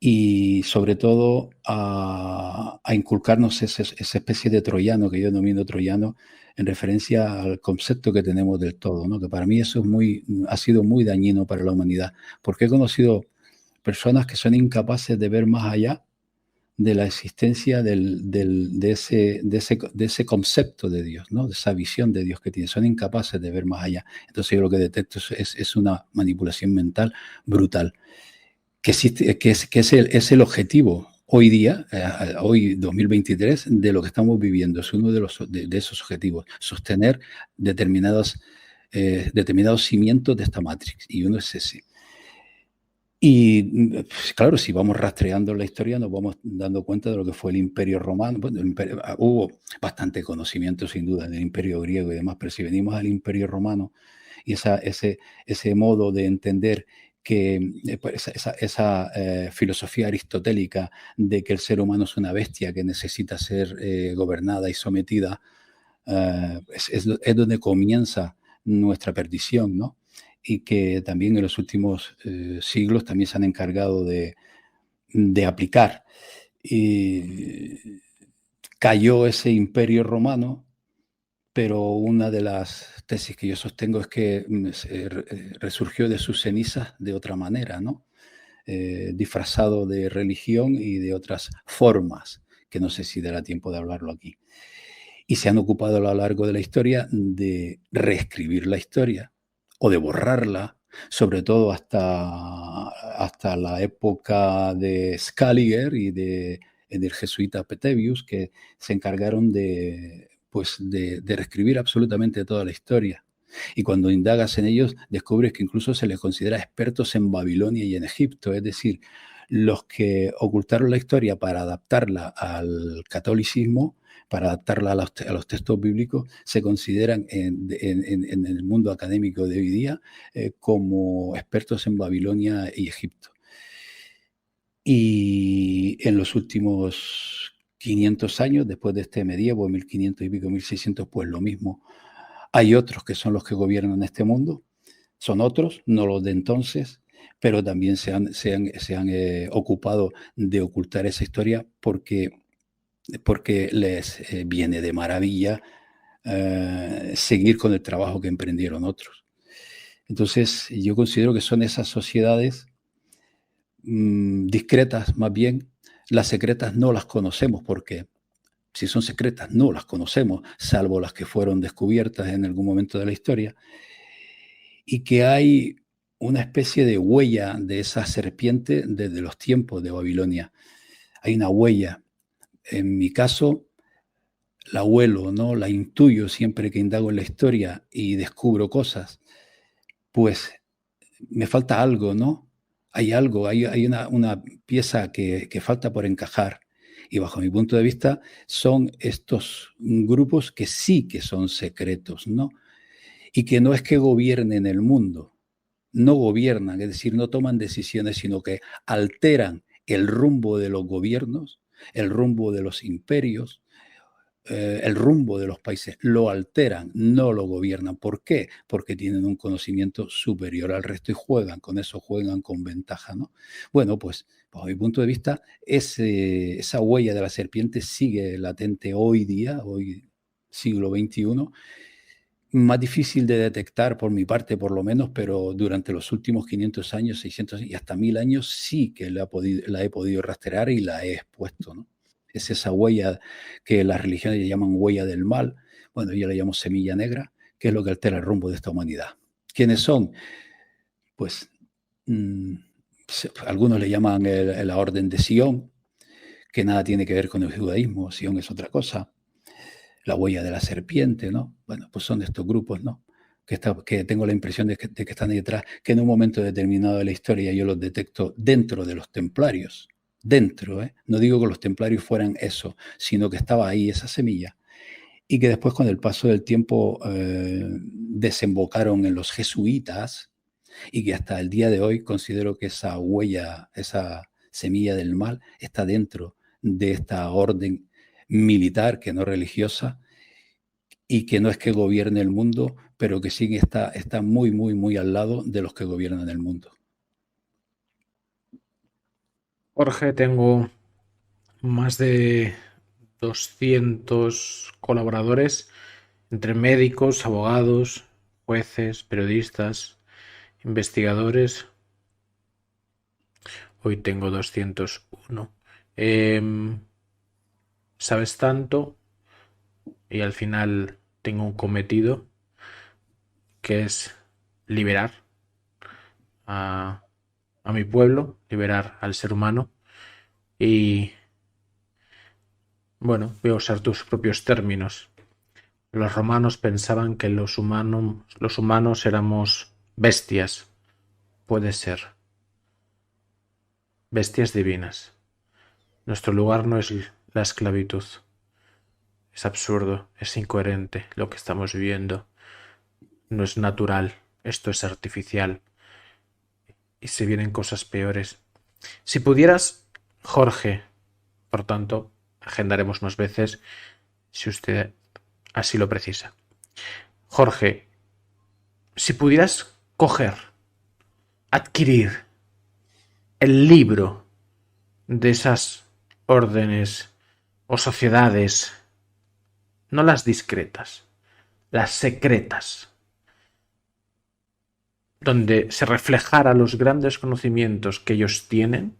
Y sobre todo a inculcarnos esa especie de troyano que yo denomino troyano en referencia al concepto que tenemos del todo, ¿no? Que para mí eso ha sido muy dañino para la humanidad, porque he conocido personas que son incapaces de ver más allá de la existencia de ese concepto de Dios, ¿no? De esa visión de Dios que tienen. Son incapaces de ver más allá. Entonces yo lo que detecto es una manipulación mental brutal, que existe, es el objetivo hoy día, hoy 2023, de lo que estamos viviendo. Es uno de esos objetivos, sostener determinados cimientos de esta Matrix, y uno es ese. Y pues, claro, si vamos rastreando la historia, nos vamos dando cuenta de lo que fue el Imperio Romano. Bueno, hubo bastante conocimiento, sin duda, del Imperio griego y demás, pero si venimos al Imperio Romano y ese modo de entender que pues, esa filosofía aristotélica de que el ser humano es una bestia que necesita ser gobernada y sometida, es donde comienza nuestra perdición, ¿no? Y que también en los últimos siglos también se han encargado de aplicar. Y cayó ese imperio romano, pero una de las tesis que yo sostengo es que resurgió de sus cenizas de otra manera, ¿no? Disfrazado de religión y de otras formas, que no sé si dará tiempo de hablarlo aquí. Y se han ocupado a lo largo de la historia de reescribir la historia o de borrarla, sobre todo hasta la época de Scaliger y del jesuita Petavius, que se encargaron de reescribir absolutamente toda la historia. Y cuando indagas en ellos, descubres que incluso se les considera expertos en Babilonia y en Egipto, es decir, los que ocultaron la historia para adaptarla al catolicismo, para adaptarla a los textos bíblicos, se consideran en el mundo académico de hoy día como expertos en Babilonia y Egipto. Y en los últimos 500 años, después de este medievo, 1500 y pico, 1600, pues lo mismo. Hay otros que son los que gobiernan este mundo, son otros, no los de entonces, pero también se han ocupado de ocultar esa historia porque les viene de maravilla seguir con el trabajo que emprendieron otros. Entonces, yo considero que son esas sociedades discretas, más bien. Las secretas no las conocemos porque si son secretas no las conocemos, salvo las que fueron descubiertas en algún momento de la historia, y que hay una especie de huella de esa serpiente desde los tiempos de Babilonia. Hay una huella. En mi caso, la huelo, ¿no? La intuyo siempre que indago en la historia y descubro cosas. Pues me falta algo, ¿no? Hay algo, hay una pieza que falta por encajar. Y bajo mi punto de vista son estos grupos que sí que son secretos, ¿no? Y que no es que gobiernen el mundo, no gobiernan, es decir, no toman decisiones, sino que alteran el rumbo de los gobiernos, el rumbo de los imperios, el rumbo de los países, lo alteran, no lo gobiernan. ¿Por qué? Porque tienen un conocimiento superior al resto y juegan con eso, juegan con ventaja, ¿no? Bueno, pues bajo mi punto de vista, esa huella de la serpiente sigue latente hoy día, hoy siglo XXI, más difícil de detectar por mi parte, por lo menos, pero durante los últimos 500 años, 600 y hasta 1000 años sí que la he podido rastrear y la he expuesto, ¿no? Es esa huella que las religiones llaman huella del mal, bueno, yo la llamo semilla negra, que es lo que altera el rumbo de esta humanidad. ¿Quiénes son? Pues algunos le llaman la Orden de Sion, que nada tiene que ver con el judaísmo. Sion es otra cosa. La huella de la serpiente, ¿no? Bueno, pues son de estos grupos, ¿no? Que tengo la impresión de que están ahí detrás, que en un momento determinado de la historia yo los detecto dentro de los templarios. Dentro, ¿eh? No digo que los templarios fueran eso, sino que estaba ahí esa semilla. Y que después, con el paso del tiempo, desembocaron en los jesuitas, y que hasta el día de hoy considero que esa huella, esa semilla del mal, está dentro de esta orden militar, que no religiosa, y que no es que gobierne el mundo, pero que sí está muy, muy, muy al lado de los que gobiernan el mundo. Jorge, tengo más de 200 colaboradores entre médicos, abogados, jueces, periodistas, investigadores. Hoy tengo 201. Sabes tanto y al final tengo un cometido que es liberar a, a mi pueblo, liberar al ser humano y, bueno, voy a usar tus propios términos. Los romanos pensaban que los humanos éramos bestias. Puede ser. Bestias divinas. Nuestro lugar no es la esclavitud. Es absurdo, es incoherente lo que estamos viviendo. No es natural, esto es artificial. Y se vienen cosas peores. Si pudieras, Jorge, por tanto, agendaremos más veces si usted así lo precisa. Jorge, si pudieras coger, adquirir el libro de esas órdenes o sociedades, no las discretas, las secretas, donde se reflejara los grandes conocimientos que ellos tienen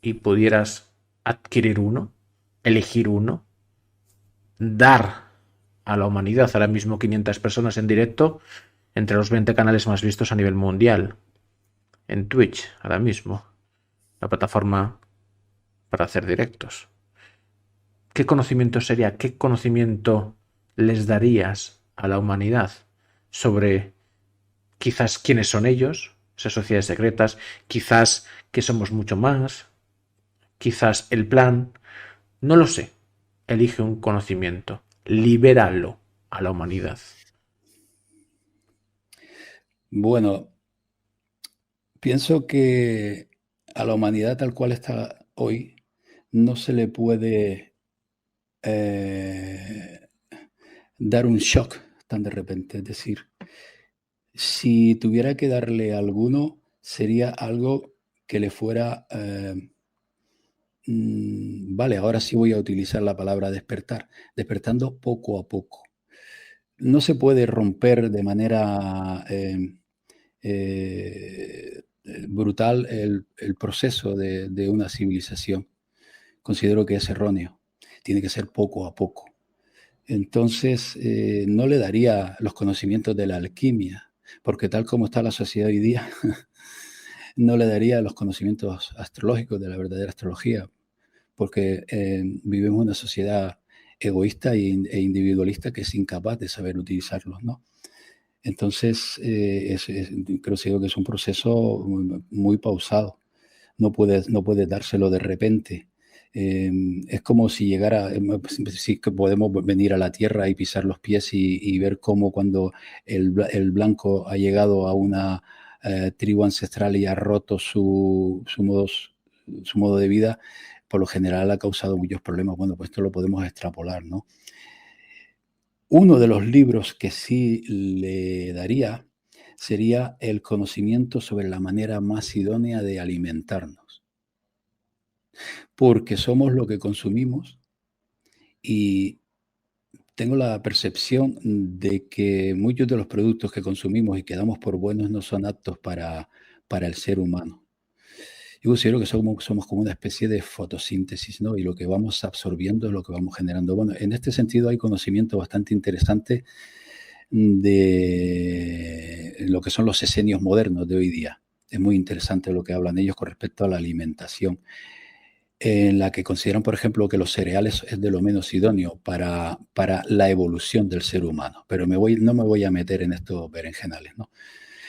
y pudieras adquirir uno, elegir uno, dar a la humanidad, ahora mismo 500 personas en directo, entre los 20 canales más vistos a nivel mundial, en Twitch, ahora mismo, la plataforma para hacer directos. ¿Qué conocimiento sería? ¿Qué conocimiento les darías a la humanidad sobre quizás quiénes son ellos, esas sociedades secretas, quizás que somos mucho más, quizás el plan? No lo sé. Elige un conocimiento, libéralo a la humanidad. Bueno, pienso que a la humanidad tal cual está hoy no se le puede dar un shock tan de repente. Es decir, si tuviera que darle alguno, sería algo que le fuera... vale, ahora sí voy a utilizar la palabra despertar, despertando poco a poco. No se puede romper de manera brutal el proceso de una civilización. Considero que es erróneo. Tiene que ser poco a poco. Entonces, no le daría los conocimientos de la alquimia, porque tal como está la sociedad hoy día, no le daría los conocimientos astrológicos de la verdadera astrología, porque vivimos en una sociedad egoísta e individualista que es incapaz de saber utilizarlos, ¿no? Entonces, creo que es un proceso muy pausado. No puede dárselo de repente. Es como si llegara, sí que podemos venir a la Tierra y pisar los pies y ver cómo cuando el blanco ha llegado a una tribu ancestral y ha roto su modo de vida, por lo general ha causado muchos problemas. Bueno, pues esto lo podemos extrapolar, ¿no? Uno de los libros que sí le daría sería el conocimiento sobre la manera más idónea de alimentarnos, porque somos lo que consumimos y tengo la percepción de que muchos de los productos que consumimos y que damos por buenos no son aptos para el ser humano. Yo considero que somos como una especie de fotosíntesis, ¿no? Y lo que vamos absorbiendo es lo que vamos generando. Bueno, en este sentido hay conocimiento bastante interesante de lo que son los esenios modernos de hoy día. Es muy interesante lo que hablan ellos con respecto a la alimentación, en la que consideran, por ejemplo, que los cereales es de lo menos idóneo para la evolución del ser humano. Pero no me voy a meter en estos berenjenales, ¿no?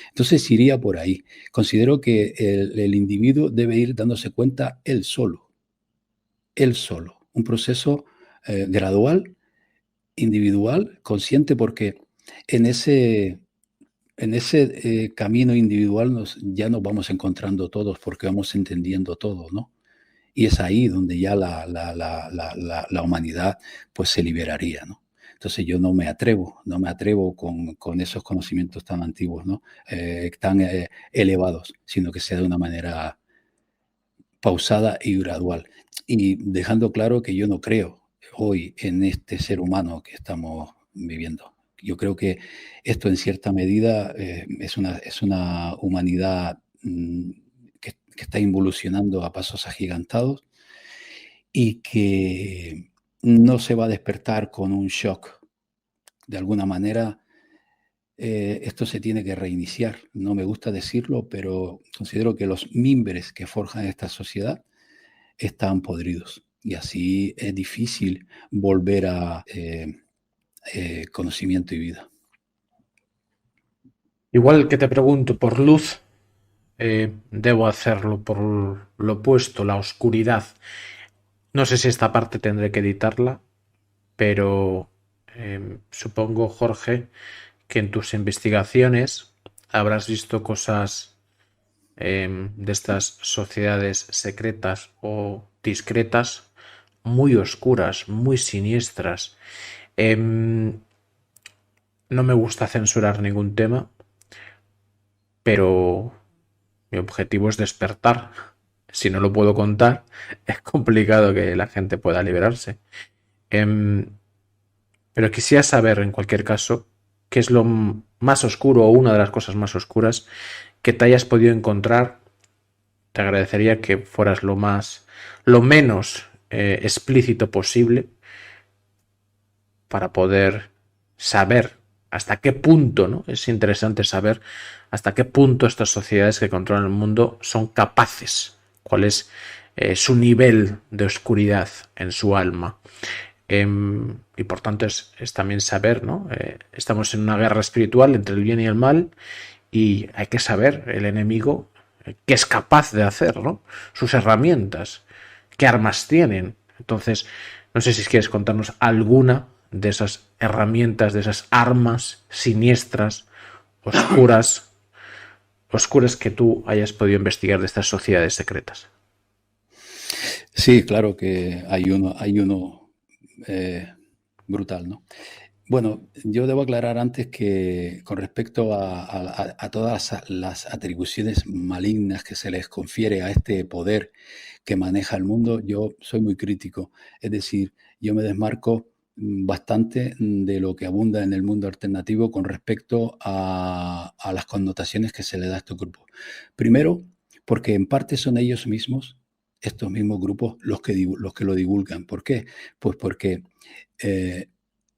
Entonces iría por ahí. Considero que el individuo debe ir dándose cuenta él solo. Un proceso gradual, individual, consciente, porque en ese camino individual ya nos vamos encontrando todos porque vamos entendiendo todo, ¿no? Y es ahí donde ya la humanidad pues se liberaría, ¿no? Entonces yo no me atrevo con esos conocimientos tan antiguos, ¿no? Tan elevados, sino que sea de una manera pausada y gradual. Y dejando claro que yo no creo hoy en este ser humano que estamos viviendo. Yo creo que esto en cierta medida es una humanidad que está involucionando a pasos agigantados y que no se va a despertar con un shock. De alguna manera, esto se tiene que reiniciar. No me gusta decirlo, pero considero que los mimbres que forjan esta sociedad están podridos. Y así es difícil volver a conocimiento y vida. Igual que te pregunto por luz, debo hacerlo por lo opuesto, la oscuridad. No sé si esta parte tendré que editarla, pero supongo, Jorge, que en tus investigaciones habrás visto cosas de estas sociedades secretas o discretas muy oscuras, muy siniestras. Em, no me gusta censurar ningún tema, pero mi objetivo es despertar. Si no lo puedo contar, es complicado que la gente pueda liberarse. Em, pero quisiera saber, en cualquier caso, qué es lo más oscuro o una de las cosas más oscuras que te hayas podido encontrar. Te agradecería que fueras lo menos explícito posible para poder saber hasta qué punto, ¿no? Es interesante saber hasta qué punto estas sociedades que controlan el mundo son capaces, cuál es su nivel de oscuridad en su alma. Y por tanto es también saber, ¿no? Estamos en una guerra espiritual entre el bien y el mal y hay que saber el enemigo qué es capaz de hacer, ¿no? Sus herramientas, qué armas tienen. Entonces, no sé si quieres contarnos alguna de esas herramientas, de esas armas siniestras, oscuras, oscuras que tú hayas podido investigar de estas sociedades secretas. Sí, claro que hay uno brutal, ¿no? Bueno, yo debo aclarar antes que con respecto a todas las atribuciones malignas que se les confiere a este poder que maneja el mundo, yo soy muy crítico. Es decir, yo me desmarco bastante de lo que abunda en el mundo alternativo con respecto a las connotaciones que se le da a estos grupos. Primero, porque en parte son ellos mismos, estos mismos grupos, los que lo divulgan. ¿Por qué? Pues porque eh,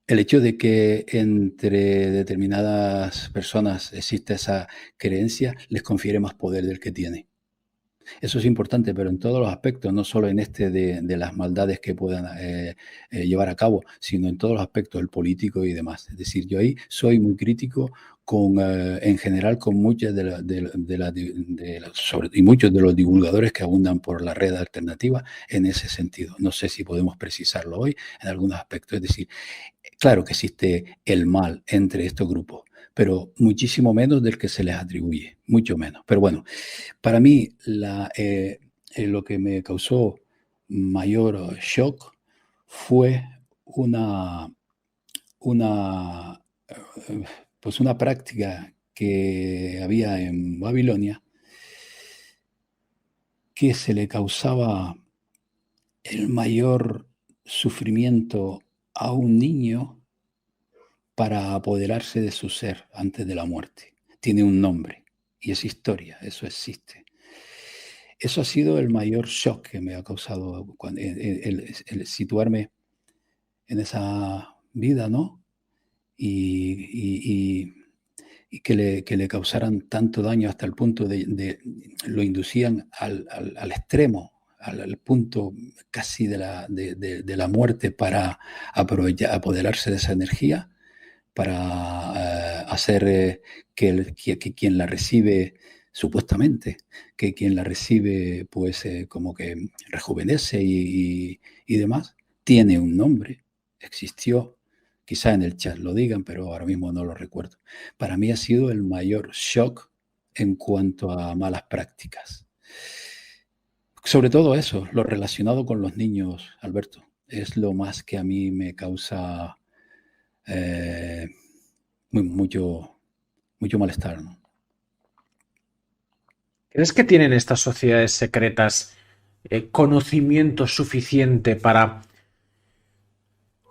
el hecho de que entre determinadas personas exista esa creencia les confiere más poder del que tiene. Eso es importante, pero en todos los aspectos, no solo en este de las maldades que puedan llevar a cabo, sino en todos los aspectos, el político y demás. Es decir, yo ahí soy muy crítico en general con muchas y muchos de los divulgadores que abundan por la red alternativa en ese sentido. No sé si podemos precisarlo hoy en algunos aspectos. Es decir, claro que existe el mal entre estos grupos, pero muchísimo menos del que se les atribuye, mucho menos. Pero bueno, para mí lo que me causó mayor shock fue una, pues una práctica que había en Babilonia que se le causaba el mayor sufrimiento a un niño para apoderarse de su ser antes de la muerte. Tiene un nombre y es historia, eso existe. Eso ha sido el mayor shock que me ha causado el situarme en esa vida, ¿no? Y que le causaran tanto daño hasta el punto lo inducían al extremo, al punto casi de la muerte para apoderarse de esa energía, para hacer que quien la recibe, supuestamente, que quien la recibe pues como que rejuvenece y demás, tiene un nombre, existió. Quizá en el chat lo digan, pero ahora mismo no lo recuerdo. Para mí ha sido el mayor shock en cuanto a malas prácticas. Sobre todo eso, lo relacionado con los niños, Alberto, es lo más que a mí me causa mucho malestar, ¿no? ¿Crees que tienen estas sociedades secretas conocimiento suficiente para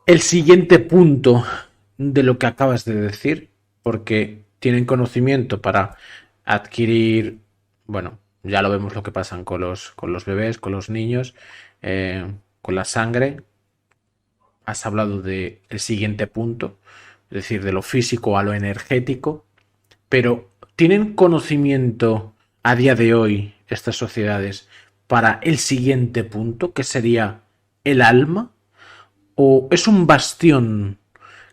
el siguiente punto de lo que acabas de decir? Porque tienen conocimiento para adquirir, bueno, ya lo vemos lo que pasan con los bebés, con los niños, con la sangre. Has hablado del siguiente punto, es decir, de lo físico a lo energético, pero ¿tienen conocimiento a día de hoy estas sociedades para el siguiente punto, que sería el alma? ¿O es un bastión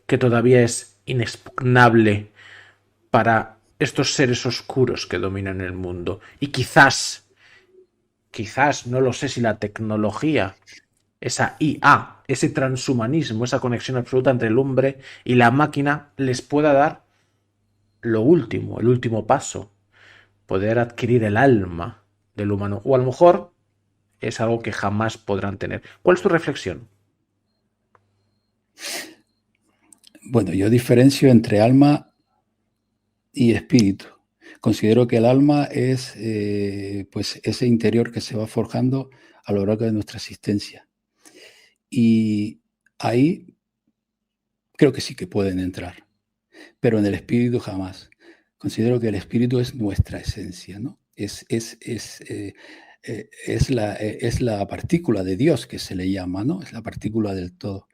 que todavía es inexpugnable para estos seres oscuros que dominan el mundo? Y quizás, no lo sé si la tecnología, esa IA, ese transhumanismo, esa conexión absoluta entre el hombre y la máquina les pueda dar lo último, el último paso, poder adquirir el alma del humano. O a lo mejor es algo que jamás podrán tener. ¿Cuál es tu reflexión? Bueno, yo diferencio entre alma y espíritu. Considero que el alma es pues ese interior que se va forjando a lo largo de nuestra existencia. Y ahí creo que sí que pueden entrar, pero en el espíritu jamás. Considero que el espíritu es nuestra esencia, ¿no? Es la partícula de Dios que se le llama, ¿no? Es la partícula del todo.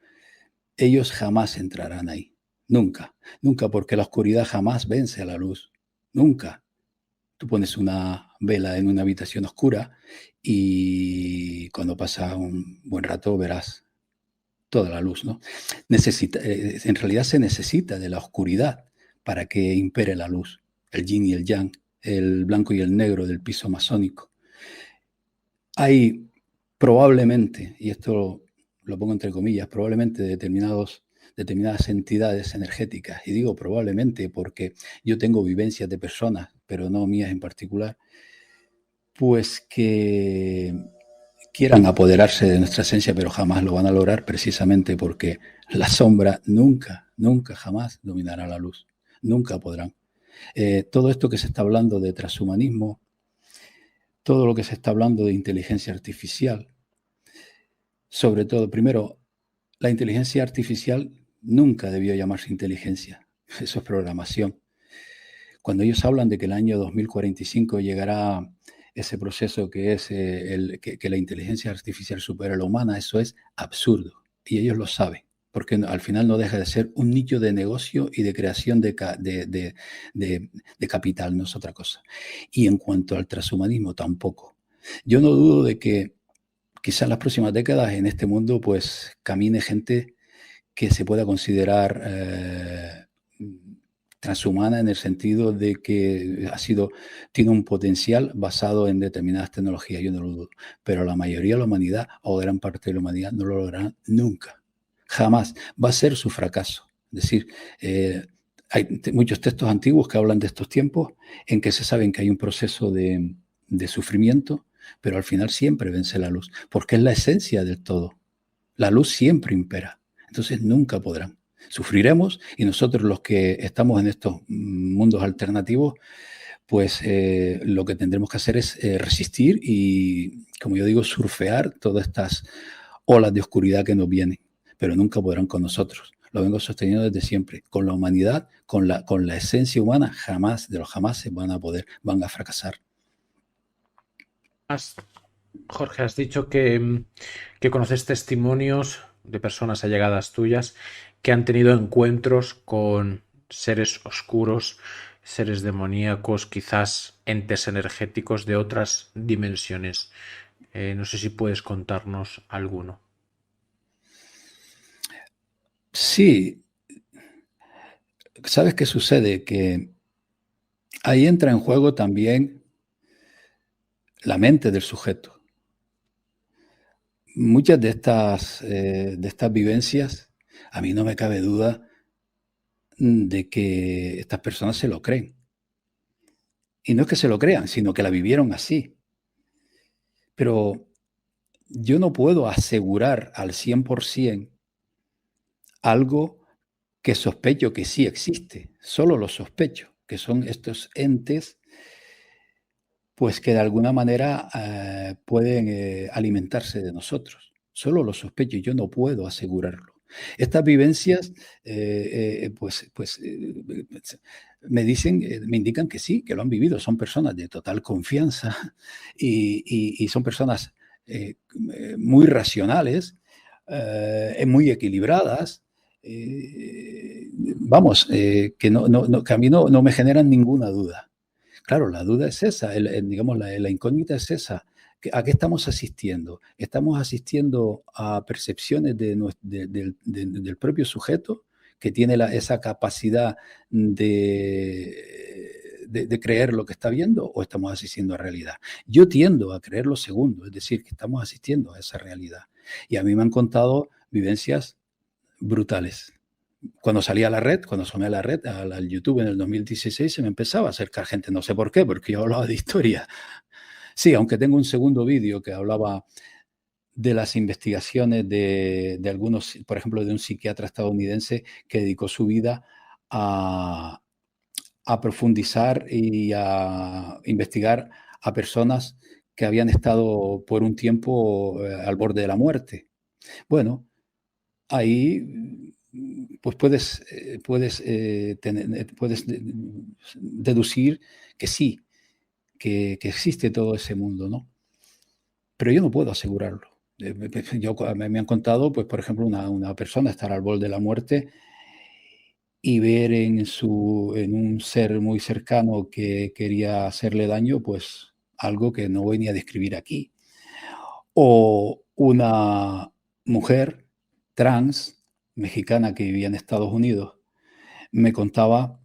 Ellos jamás entrarán ahí. Nunca. Nunca, porque la oscuridad jamás vence a la luz. Nunca. Tú pones una vela en una habitación oscura y cuando pasa un buen rato verás toda la luz, ¿no? En realidad se necesita de la oscuridad para que impere la luz. El yin y el yang, el blanco y el negro del piso masónico. Hay probablemente, y esto lo pongo entre comillas, probablemente determinadas entidades energéticas, y digo probablemente porque yo tengo vivencias de personas, pero no mías en particular, pues que quieran apoderarse de nuestra esencia, pero jamás lo van a lograr precisamente porque la sombra nunca, nunca, jamás dominará la luz. Nunca podrán. Todo esto que se está hablando de transhumanismo, todo lo que se está hablando de inteligencia artificial, sobre todo, primero, la inteligencia artificial nunca debió llamarse inteligencia. Eso es programación. Cuando ellos hablan de que el año 2045 llegará ese proceso que es que la inteligencia artificial supera a la humana, eso es absurdo. Y ellos lo saben, porque al final no deja de ser un nicho de negocio y de creación de capital, no es otra cosa. Y en cuanto al transhumanismo, tampoco. Yo no dudo de que quizás en las próximas décadas en este mundo pues camine gente que se pueda considerar transhumana en el sentido de que tiene un potencial basado en determinadas tecnologías, yo no lo dudo, pero la mayoría de la humanidad o gran parte de la humanidad no lo lograrán nunca, jamás, va a ser su fracaso. Es decir, hay muchos textos antiguos que hablan de estos tiempos en que se saben que hay un proceso de sufrimiento, pero al final siempre vence la luz, porque es la esencia del todo. La luz siempre impera, entonces nunca podrán. Sufriremos y nosotros los que estamos en estos mundos alternativos, pues lo que tendremos que hacer es resistir y, como yo digo, surfear todas estas olas de oscuridad que nos vienen, pero nunca podrán con nosotros. Lo vengo sosteniendo desde siempre. Con la humanidad, con la esencia humana, jamás, de los jamás van a poder, van a fracasar. Has- Jorge, has dicho que conoces testimonios de personas allegadas tuyas que han tenido encuentros con seres oscuros, seres demoníacos, quizás entes energéticos de otras dimensiones. No sé si puedes contarnos alguno. Sí, ¿sabes qué sucede? Que ahí entra en juego también la mente del sujeto. Muchas de estas vivencias, a mí no me cabe duda de que estas personas se lo creen. Y no es que se lo crean, sino que la vivieron así. Pero yo no puedo asegurar al 100% algo que sospecho que sí existe. Solo lo sospecho, que son estos entes, pues que de alguna manera pueden alimentarse de nosotros. Solo lo sospecho, yo no puedo asegurarlo. Estas vivencias, me dicen, me indican que sí, que lo han vivido. Son personas de total confianza y son personas muy racionales, muy equilibradas. Vamos, que a mí no me generan ninguna duda. Claro, la duda es esa, digamos, la incógnita es esa. ¿A qué estamos asistiendo? ¿Estamos asistiendo a percepciones del propio sujeto que tiene esa capacidad de creer lo que está viendo o estamos asistiendo a realidad? Yo tiendo a creer lo segundo, es decir, que estamos asistiendo a esa realidad. Y a mí me han contado vivencias brutales. Cuando salí a la red, cuando asomé a la red, al YouTube en el 2016, se me empezaba a acercar gente, no sé por qué, porque yo hablaba de historia. Sí, aunque tengo un segundo vídeo que hablaba de las investigaciones de algunos, por ejemplo, de un psiquiatra estadounidense que dedicó su vida a, a profundizar y a investigar a personas que habían estado por un tiempo al borde de la muerte. Bueno, ahí pues puedes deducir que sí, que existe todo ese mundo, ¿no? Pero yo no puedo asegurarlo. Me han contado, pues, por ejemplo, una persona estar al borde de la muerte y ver en un ser muy cercano que quería hacerle daño, pues algo que no voy ni a describir aquí. O una mujer trans mexicana que vivía en Estados Unidos me contaba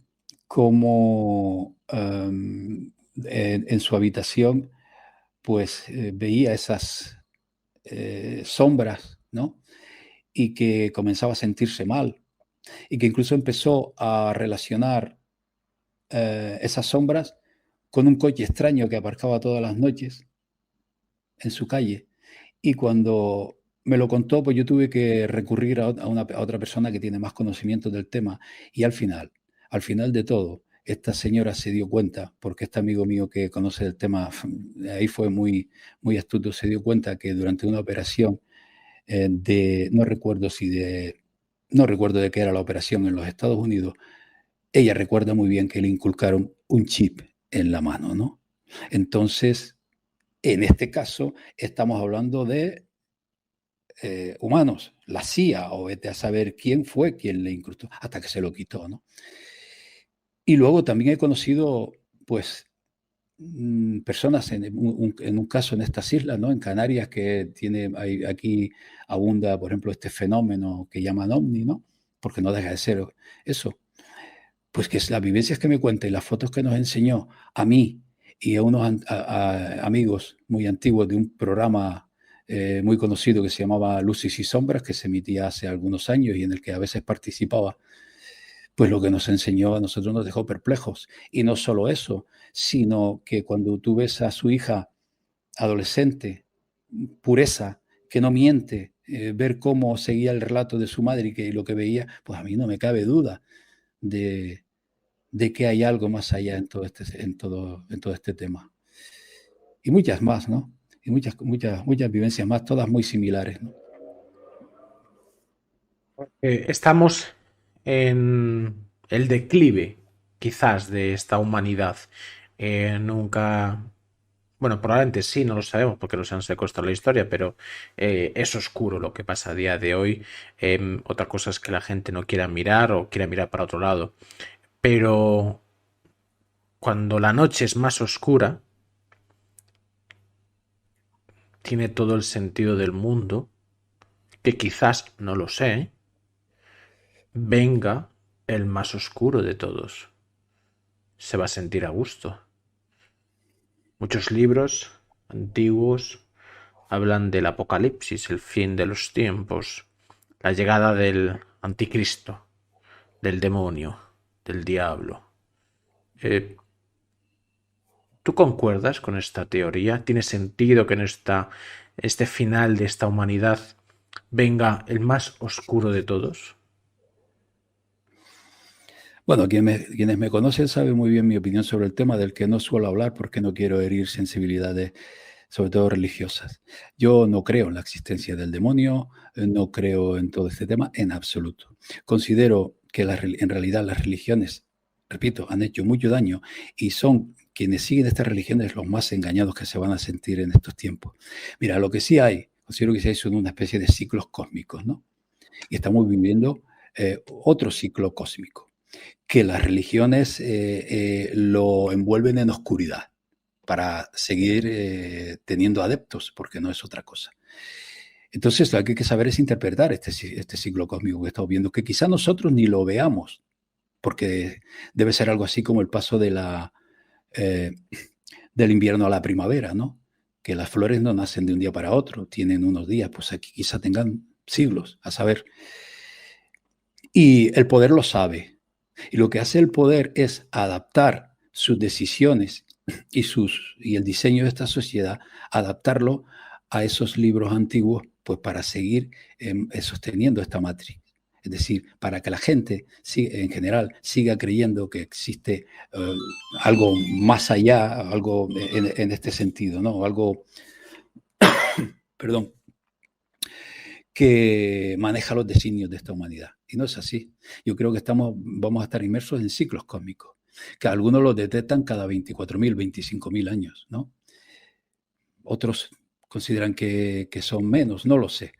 cómo en su habitación pues veía esas sombras, ¿no? Y que comenzaba a sentirse mal y que incluso empezó a relacionar esas sombras con un coche extraño que aparcaba todas las noches en su calle. Y cuando me lo contó, pues yo tuve que recurrir a otra persona que tiene más conocimiento del tema. Y al final de todo, esta señora se dio cuenta, porque este amigo mío que conoce el tema, ahí fue muy astuto, se dio cuenta que durante una operación no recuerdo no recuerdo de qué era la operación en los Estados Unidos, ella recuerda muy bien que le inculcaron un chip en la mano, ¿no? Entonces, en este caso, estamos hablando de humanos, la CIA, o vete a saber quién fue quien le incrustó, hasta que se lo quitó, ¿no? Y luego también he conocido, pues, personas en un caso en estas islas, ¿no? En Canarias, que aquí abunda, por ejemplo, este fenómeno que llaman ovni, ¿no? Porque no deja de ser eso. Pues que es las vivencias que me cuenta y las fotos que nos enseñó a mí y a unos amigos muy antiguos de un programa muy conocido que se llamaba Luces y Sombras, que se emitía hace algunos años y en el que a veces participaba, pues lo que nos enseñó a nosotros nos dejó perplejos. Y no solo eso, sino que cuando tú ves a su hija adolescente, pureza, que no miente, ver cómo seguía el relato de su madre y lo que veía, pues a mí no me cabe duda de, de que hay algo más allá en todo este tema. Y muchas más, ¿no? Y muchas vivencias más, todas muy similares, ¿no? Estamos en el declive, quizás, de esta humanidad. Nunca Bueno, probablemente sí, no lo sabemos porque nos han secuestrado la historia, pero es oscuro lo que pasa a día de hoy. Otra cosa es que la gente no quiera mirar o quiera mirar para otro lado. Pero cuando la noche es más oscura, tiene todo el sentido del mundo, que quizás, no lo sé, venga el más oscuro de todos. Se va a sentir a gusto. Muchos libros antiguos hablan del apocalipsis, el fin de los tiempos, la llegada del anticristo, del demonio, del diablo. Eh, ¿Tú concuerdas con esta teoría? ¿Tiene sentido que en este final de esta humanidad venga el más oscuro de todos? Bueno, quienes me conocen saben muy bien mi opinión sobre el tema, del que no suelo hablar porque no quiero herir sensibilidades, sobre todo religiosas. Yo no creo en la existencia del demonio, no creo en todo este tema en absoluto. Considero que en realidad las religiones, repito, han hecho mucho daño y son quienes siguen estas religiones los más engañados que se van a sentir en estos tiempos. Mira, lo que sí hay, considero que sí hay son una especie de ciclos cósmicos, ¿no? Y estamos viviendo otro ciclo cósmico, que las religiones lo envuelven en oscuridad para seguir teniendo adeptos, porque no es otra cosa. Entonces, lo que hay que saber es interpretar este ciclo cósmico que estamos viendo, que quizá nosotros ni lo veamos, porque debe ser algo así como el paso eh, del invierno a la primavera, ¿no? Que las flores no nacen de un día para otro, tienen unos días, pues aquí quizá tengan siglos, a saber. Y el poder lo sabe. Y lo que hace el poder es adaptar sus decisiones y el diseño de esta sociedad, adaptarlo a esos libros antiguos, pues para seguir sosteniendo esta matriz. Es decir, para que la gente en general siga creyendo que existe algo más allá, algo en este sentido, ¿no? Algo, perdón, que maneja los designios de esta humanidad. Y no es así. Yo creo que vamos a estar inmersos en ciclos cósmicos, que algunos los detectan cada 24.000, 25.000 años, ¿no? Otros consideran que son menos, no lo sé.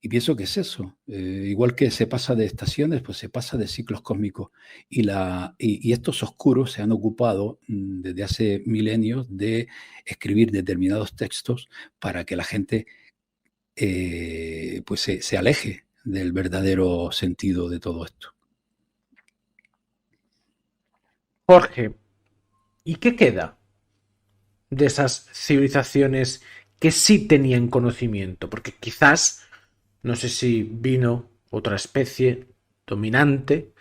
Y pienso que es eso. Igual que se pasa de estaciones, pues se pasa de ciclos cósmicos. Y estos oscuros se han ocupado desde hace milenios de escribir determinados textos para que la gente pues se aleje del verdadero sentido de todo esto. Jorge, ¿y qué queda de esas civilizaciones que sí tenían conocimiento? Porque quizás, no sé si vino otra especie dominante,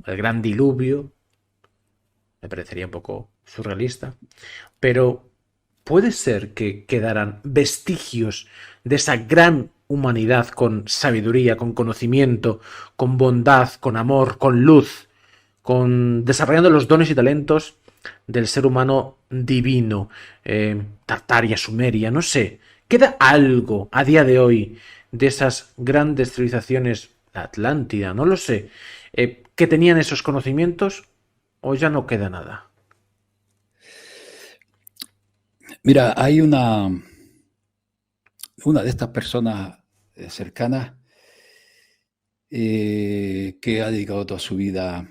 el gran diluvio, me parecería un poco surrealista, pero puede ser que quedaran vestigios de esa gran humanidad con sabiduría, con conocimiento, con bondad, con amor, con luz, con desarrollando los dones y talentos del ser humano divino, Tartaria, Sumeria, no sé. ¿Queda algo a día de hoy de esas grandes civilizaciones, la Atlántida, no lo sé, que tenían esos conocimientos o ya no queda nada? Mira, hay una de estas personas cercanas que ha dedicado toda su vida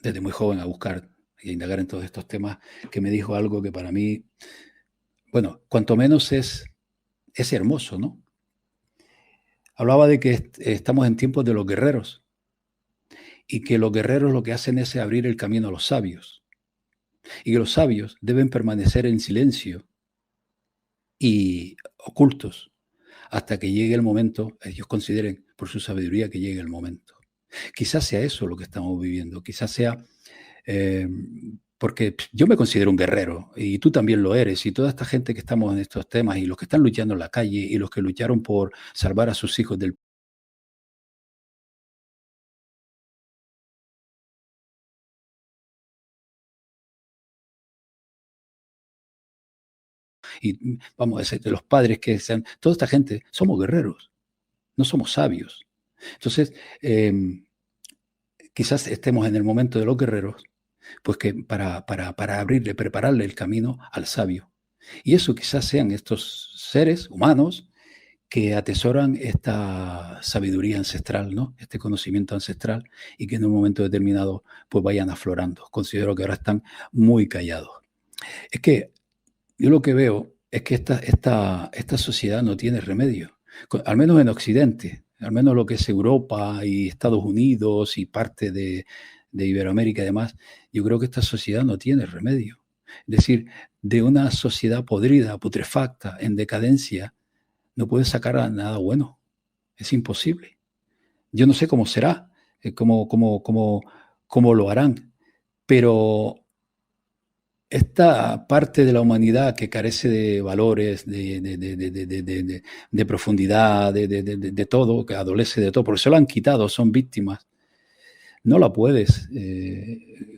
desde muy joven a buscar y a indagar en todos estos temas, que me dijo algo que para mí, bueno, cuanto menos es hermoso, ¿no? Hablaba de que estamos en tiempos de los guerreros y que los guerreros lo que hacen es abrir el camino a los sabios y que los sabios deben permanecer en silencio y ocultos hasta que llegue el momento, ellos consideren por su sabiduría que llegue el momento. Quizás sea eso lo que estamos viviendo, quizás sea eh, porque yo me considero un guerrero y tú también lo eres, y toda esta gente que estamos en estos temas y los que están luchando en la calle y los que lucharon por salvar a sus hijos del... Y vamos a decir, de los padres que sean, toda esta gente, somos guerreros, no somos sabios. Entonces, quizás estemos en el momento de los guerreros Pues que para abrirle, prepararle el camino al sabio. Y eso quizás sean estos seres humanos que atesoran esta sabiduría ancestral, ¿no? Este conocimiento ancestral, y que en un momento determinado pues vayan aflorando. Considero que ahora están muy callados. Es que yo lo que veo es que esta sociedad no tiene remedio, al menos en Occidente, al menos lo que es Europa y Estados Unidos y parte de Iberoamérica y demás. Yo creo que esta sociedad no tiene remedio. Es decir, de una sociedad podrida, putrefacta, en decadencia, no puede sacar a nada bueno. Es imposible. Yo no sé cómo será, cómo lo harán, pero esta parte de la humanidad que carece de valores, de profundidad, de todo, que adolece de todo, porque se lo han quitado, son víctimas, no la puedes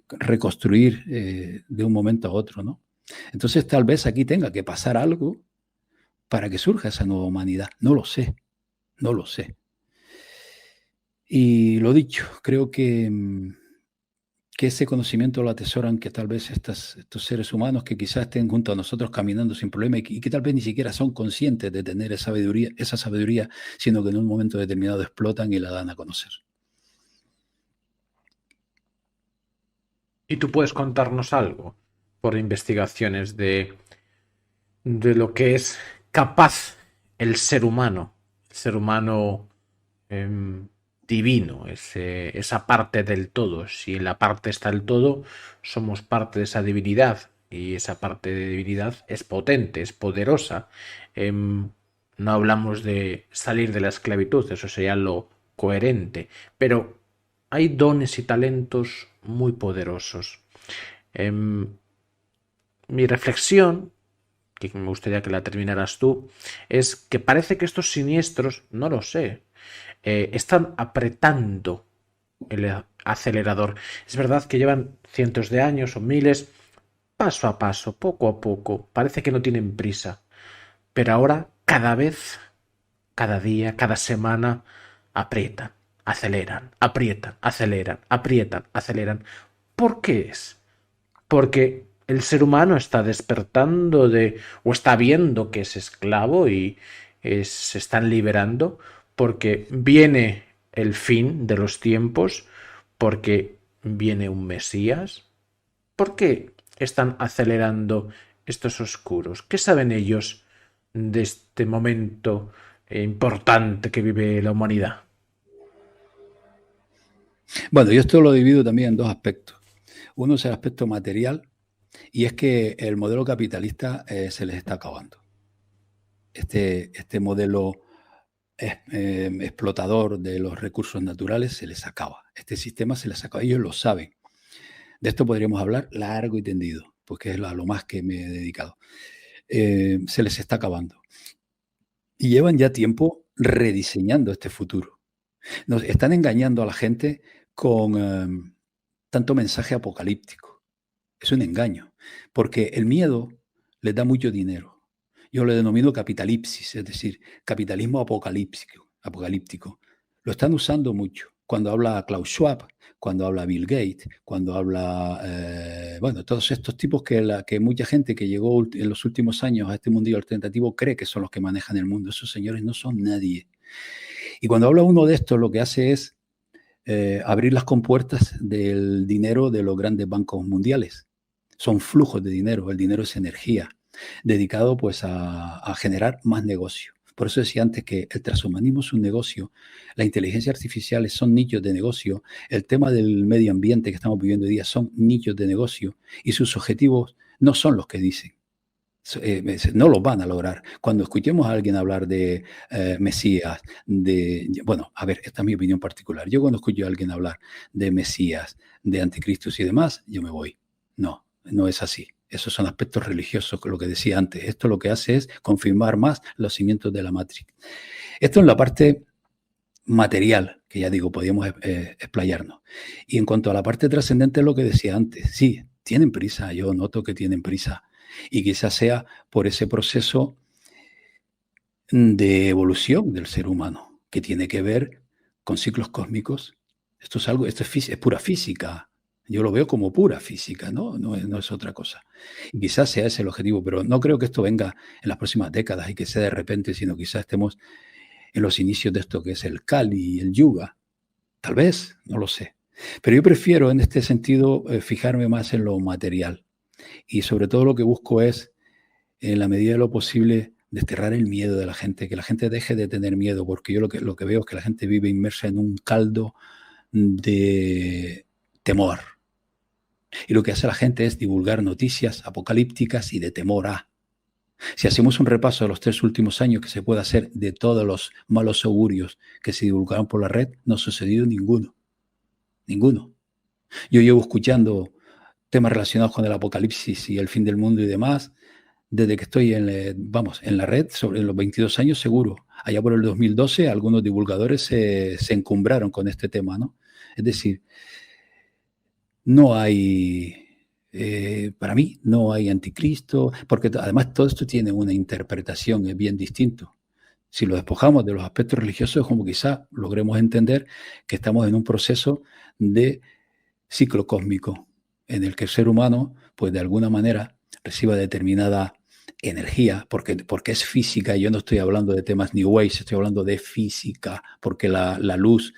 reconstruir de un momento a otro, ¿no? Entonces tal vez aquí tenga que pasar algo para que surja esa nueva humanidad. No lo sé, no lo sé. Y lo dicho, creo que ese conocimiento lo atesoran, que tal vez estos seres humanos que quizás estén junto a nosotros caminando sin problema y que tal vez ni siquiera son conscientes de tener esa sabiduría, sino que en un momento determinado explotan y la dan a conocer. ¿Y tú puedes contarnos algo por investigaciones de lo que es capaz el ser humano divino, esa parte del todo? Si en la parte está el todo, somos parte de esa divinidad, y esa parte de divinidad es potente, es poderosa. No hablamos de salir de la esclavitud, eso sería lo coherente, pero hay dones y talentos muy poderosos. Mi reflexión, que me gustaría que la terminaras tú, es que parece que estos siniestros, no lo sé, están apretando el acelerador. Es verdad que llevan cientos de años o miles, paso a paso, poco a poco, parece que no tienen prisa, pero ahora cada vez, cada día, cada semana, aprietan, aceleran, aprietan, aceleran, aprietan, aceleran. ¿Por qué es? Porque el ser humano está despertando o está viendo que es esclavo y se están liberando, porque viene el fin de los tiempos, porque viene un Mesías. ¿Por qué están acelerando estos oscuros? ¿Qué saben ellos de este momento importante que vive la humanidad? Bueno, yo esto lo divido también en dos aspectos. Uno es el aspecto material, y es que el modelo capitalista se les está acabando. Este modelo explotador de los recursos naturales se les acaba. Este sistema se les acaba. Ellos lo saben. De esto podríamos hablar largo y tendido, porque es a lo más que me he dedicado. Se les está acabando. Y llevan ya tiempo rediseñando este futuro. Nos están engañando a la gente con tanto mensaje apocalíptico. Es un engaño, porque el miedo les da mucho dinero. Yo lo denomino capitalipsis, es decir, capitalismo apocalíptico. Lo están usando mucho. Cuando habla Klaus Schwab, cuando habla Bill Gates, cuando habla, todos estos tipos que mucha gente que llegó en los últimos años a este mundillo alternativo cree que son los que manejan el mundo. Esos señores no son nadie. Y cuando habla uno de estos, lo que hace es abrir las compuertas del dinero de los grandes bancos mundiales. Son flujos de dinero, el dinero es energía, dedicado pues a generar más negocio. Por eso decía antes que el transhumanismo es un negocio, la inteligencia artificial son nichos de negocio, el tema del medio ambiente que estamos viviendo hoy día son nichos de negocio, y sus objetivos no son los que dicen. No los van a lograr. Cuando escuchemos a alguien hablar de Mesías, esta es mi opinión particular. Yo cuando escucho a alguien hablar de Mesías, de anticristos y demás, yo me voy. No es así. Esos son aspectos religiosos, lo que decía antes. Esto lo que hace es confirmar más los cimientos de la Matrix. Esto en la parte material, que ya digo, podíamos explayarnos. Y en cuanto a la parte trascendente, es lo que decía antes. Sí, tienen prisa, yo noto que tienen prisa. Y quizás sea por ese proceso de evolución del ser humano, que tiene que ver con ciclos cósmicos. Esto es pura física. Yo lo veo como pura física, ¿no? No es otra cosa. Y quizás sea ese el objetivo, pero no creo que esto venga en las próximas décadas y que sea de repente, sino quizás estemos en los inicios de esto que es el Kali y el Yuga. Tal vez, no lo sé. Pero yo prefiero en este sentido fijarme más en lo material. Y sobre todo lo que busco es, en la medida de lo posible, desterrar el miedo de la gente, que la gente deje de tener miedo, porque yo lo que veo es que la gente vive inmersa en un caldo de temor. Y lo que hace la gente es divulgar noticias apocalípticas y de temor a. Si hacemos un repaso de los 3 últimos años que se puede hacer de todos los malos augurios que se divulgaron por la red, no ha sucedido ninguno. Ninguno. Yo llevo escuchando temas relacionados con el apocalipsis y el fin del mundo y demás desde que estoy en la red, sobre los 22 años seguro. Allá por el 2012 algunos divulgadores se encumbraron con este tema, ¿no? Es decir, no hay, para mí, no hay anticristo, porque además todo esto tiene una interpretación, es bien distinto. Si lo despojamos de los aspectos religiosos, como quizá logremos entender que estamos en un proceso de ciclo cósmico, en el que el ser humano, pues de alguna manera, reciba determinada energía, porque es física, y yo no estoy hablando de temas New Age, estoy hablando de física, porque la luz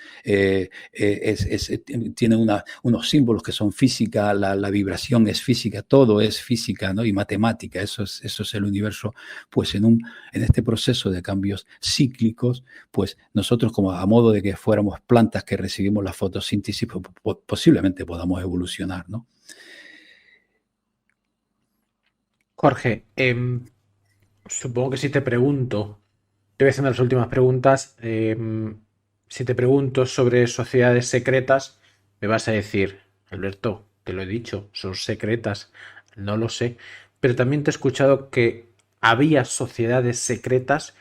tiene unos símbolos que son física, la vibración es física, todo es física, ¿no? Y matemática, eso es el universo, pues en este proceso de cambios cíclicos, pues nosotros como a modo de que fuéramos plantas que recibimos la fotosíntesis, pues, posiblemente podamos evolucionar, ¿no? Jorge, supongo que si te pregunto, te voy haciendo las últimas preguntas, si te pregunto sobre sociedades secretas, me vas a decir, Alberto, te lo he dicho, son secretas, no lo sé, pero también te he escuchado que había sociedades secretas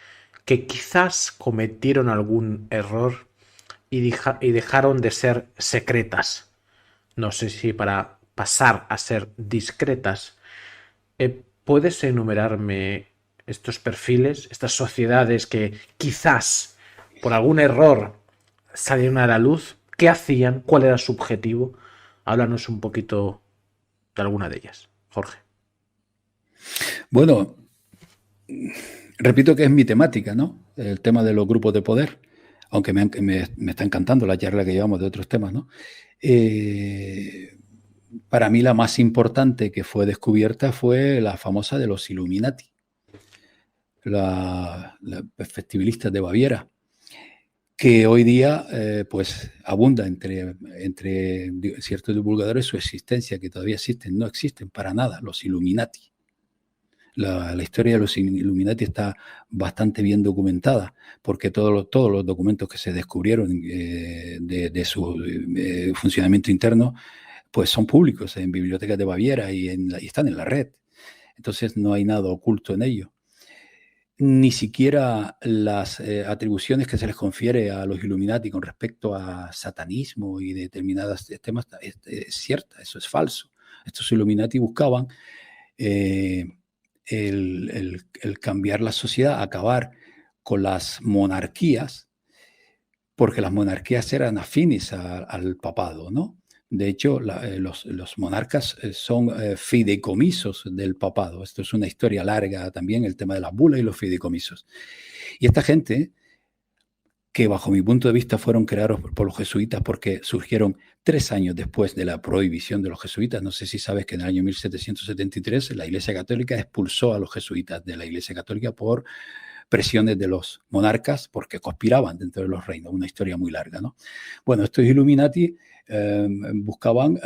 que quizás cometieron algún error y dejaron de ser secretas. No sé si para pasar a ser discretas. ¿Puedes enumerarme estos perfiles, estas sociedades que quizás por algún error salieron a la luz? ¿Qué hacían? ¿Cuál era su objetivo? Háblanos un poquito de alguna de ellas, Jorge. Bueno, repito que es mi temática, ¿no? El tema de los grupos de poder, aunque me está encantando la charla que llevamos de otros temas, ¿no? Para mí la más importante que fue descubierta fue la famosa de los Illuminati, la festivilistas de Baviera, que hoy día pues abunda entre ciertos divulgadores su existencia, que todavía existen, no existen para nada los Illuminati. La historia de los Illuminati está bastante bien documentada, porque todos los documentos que se descubrieron de su funcionamiento interno, pues son públicos en bibliotecas de Baviera y están en la red. Entonces no hay nada oculto en ello. Ni siquiera las atribuciones que se les confiere a los Illuminati con respecto a satanismo y determinados temas es cierta, eso es falso. Estos Illuminati buscaban el cambiar la sociedad, acabar con las monarquías, porque las monarquías eran afines al papado, ¿no? De hecho, los monarcas son fideicomisos del papado. Esto es una historia larga también, el tema de las bulas y los fideicomisos. Y esta gente, que bajo mi punto de vista fueron creados por los jesuitas porque surgieron 3 años después de la prohibición de los jesuitas. No sé si sabes que en el año 1773 la Iglesia Católica expulsó a los jesuitas de la Iglesia Católica por presiones de los monarcas porque conspiraban dentro de los reinos. Una historia muy larga, ¿no? Bueno, estos Illuminati buscaban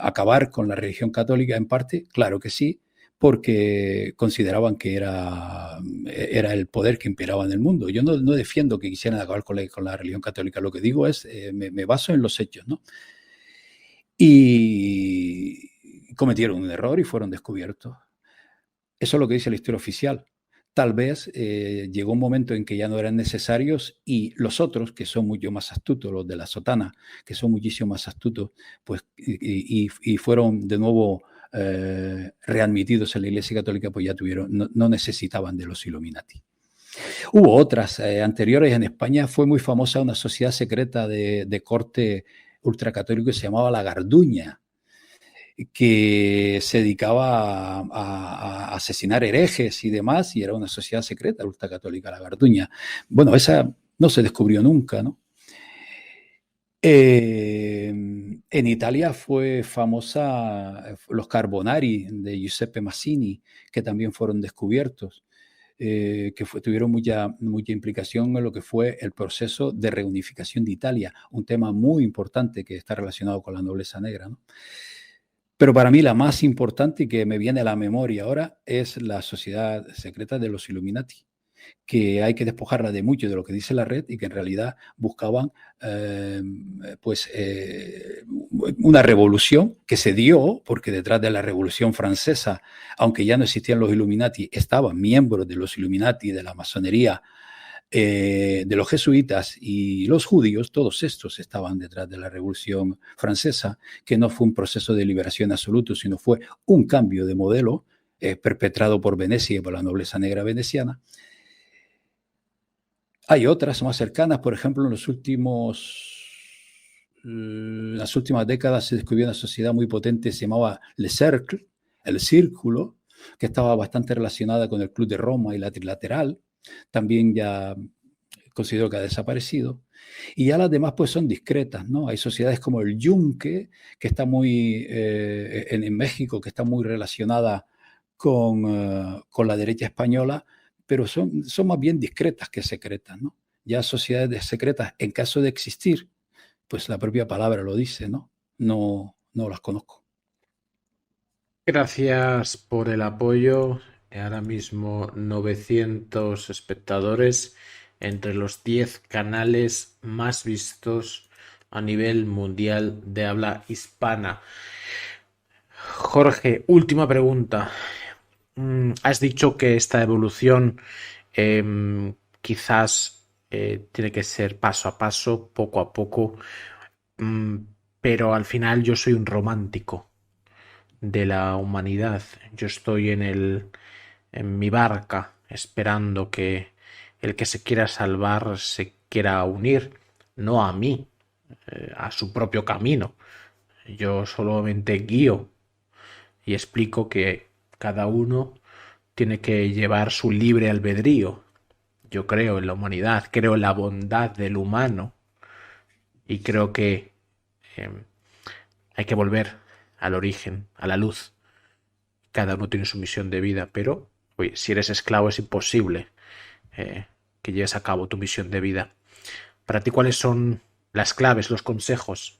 acabar con la religión católica en parte, claro que sí, porque consideraban que era el poder que imperaba en el mundo. Yo no defiendo que quisieran acabar con la religión católica, lo que digo es, me baso en los hechos, ¿no? Y cometieron un error y fueron descubiertos. Eso es lo que dice la historia oficial. Tal vez llegó un momento en que ya no eran necesarios y los otros, que son mucho más astutos, los de la sotana, que son muchísimo más astutos, pues y fueron de nuevo readmitidos en la Iglesia Católica, pues ya no necesitaban de los Illuminati. Hubo otras anteriores. En España fue muy famosa una sociedad secreta de corte ultracatólico que se llamaba La Garduña, que se dedicaba a asesinar herejes y demás, y era una sociedad secreta, la ultracatólica La Garduña. Bueno, esa no se descubrió nunca, ¿no? En Italia fue famosa los Carbonari de Giuseppe Mazzini, que también fueron descubiertos, tuvieron mucha implicación en lo que fue el proceso de reunificación de Italia, un tema muy importante que está relacionado con la nobleza negra, ¿no? Pero para mí la más importante y que me viene a la memoria ahora es la sociedad secreta de los Illuminati, que hay que despojarla de mucho de lo que dice la red y que en realidad buscaban eh, una revolución que se dio porque detrás de la Revolución Francesa, aunque ya no existían los Illuminati, estaban miembros de los Illuminati, de la masonería, de los jesuitas y los judíos, todos estos estaban detrás de la Revolución Francesa, que no fue un proceso de liberación absoluto, sino fue un cambio de modelo perpetrado por Venecia y por la nobleza negra veneciana. Hay otras más cercanas, por ejemplo, en las últimas décadas se descubrió una sociedad muy potente, se llamaba Le Cercle, el Círculo, que estaba bastante relacionada con el Club de Roma y la Trilateral. También ya considero que ha desaparecido. Y ya las demás pues son discretas, ¿no? Hay sociedades como el Yunque, que está muy, en México, que está muy relacionada con la derecha española, pero son más bien discretas que secretas, ¿no? Ya sociedades secretas, en caso de existir, pues la propia palabra lo dice, ¿no? No las conozco. Gracias por el apoyo. Ahora mismo 900 espectadores entre los 10 canales más vistos a nivel mundial de habla hispana. Jorge, última pregunta. Has dicho que esta evolución quizás tiene que ser paso a paso, poco a poco, mm, pero al final yo soy un romántico de la humanidad. Yo estoy en mi barca esperando que el que se quiera salvar se quiera unir, no a mí, a su propio camino. Yo solamente guío y explico que cada uno tiene que llevar su libre albedrío. Yo creo en la humanidad, creo en la bondad del humano y creo que eh, hay que volver al origen, a la luz. Cada uno tiene su misión de vida, pero oye, si eres esclavo es imposible que lleves a cabo tu misión de vida. Para ti, ¿cuáles son las claves, los consejos?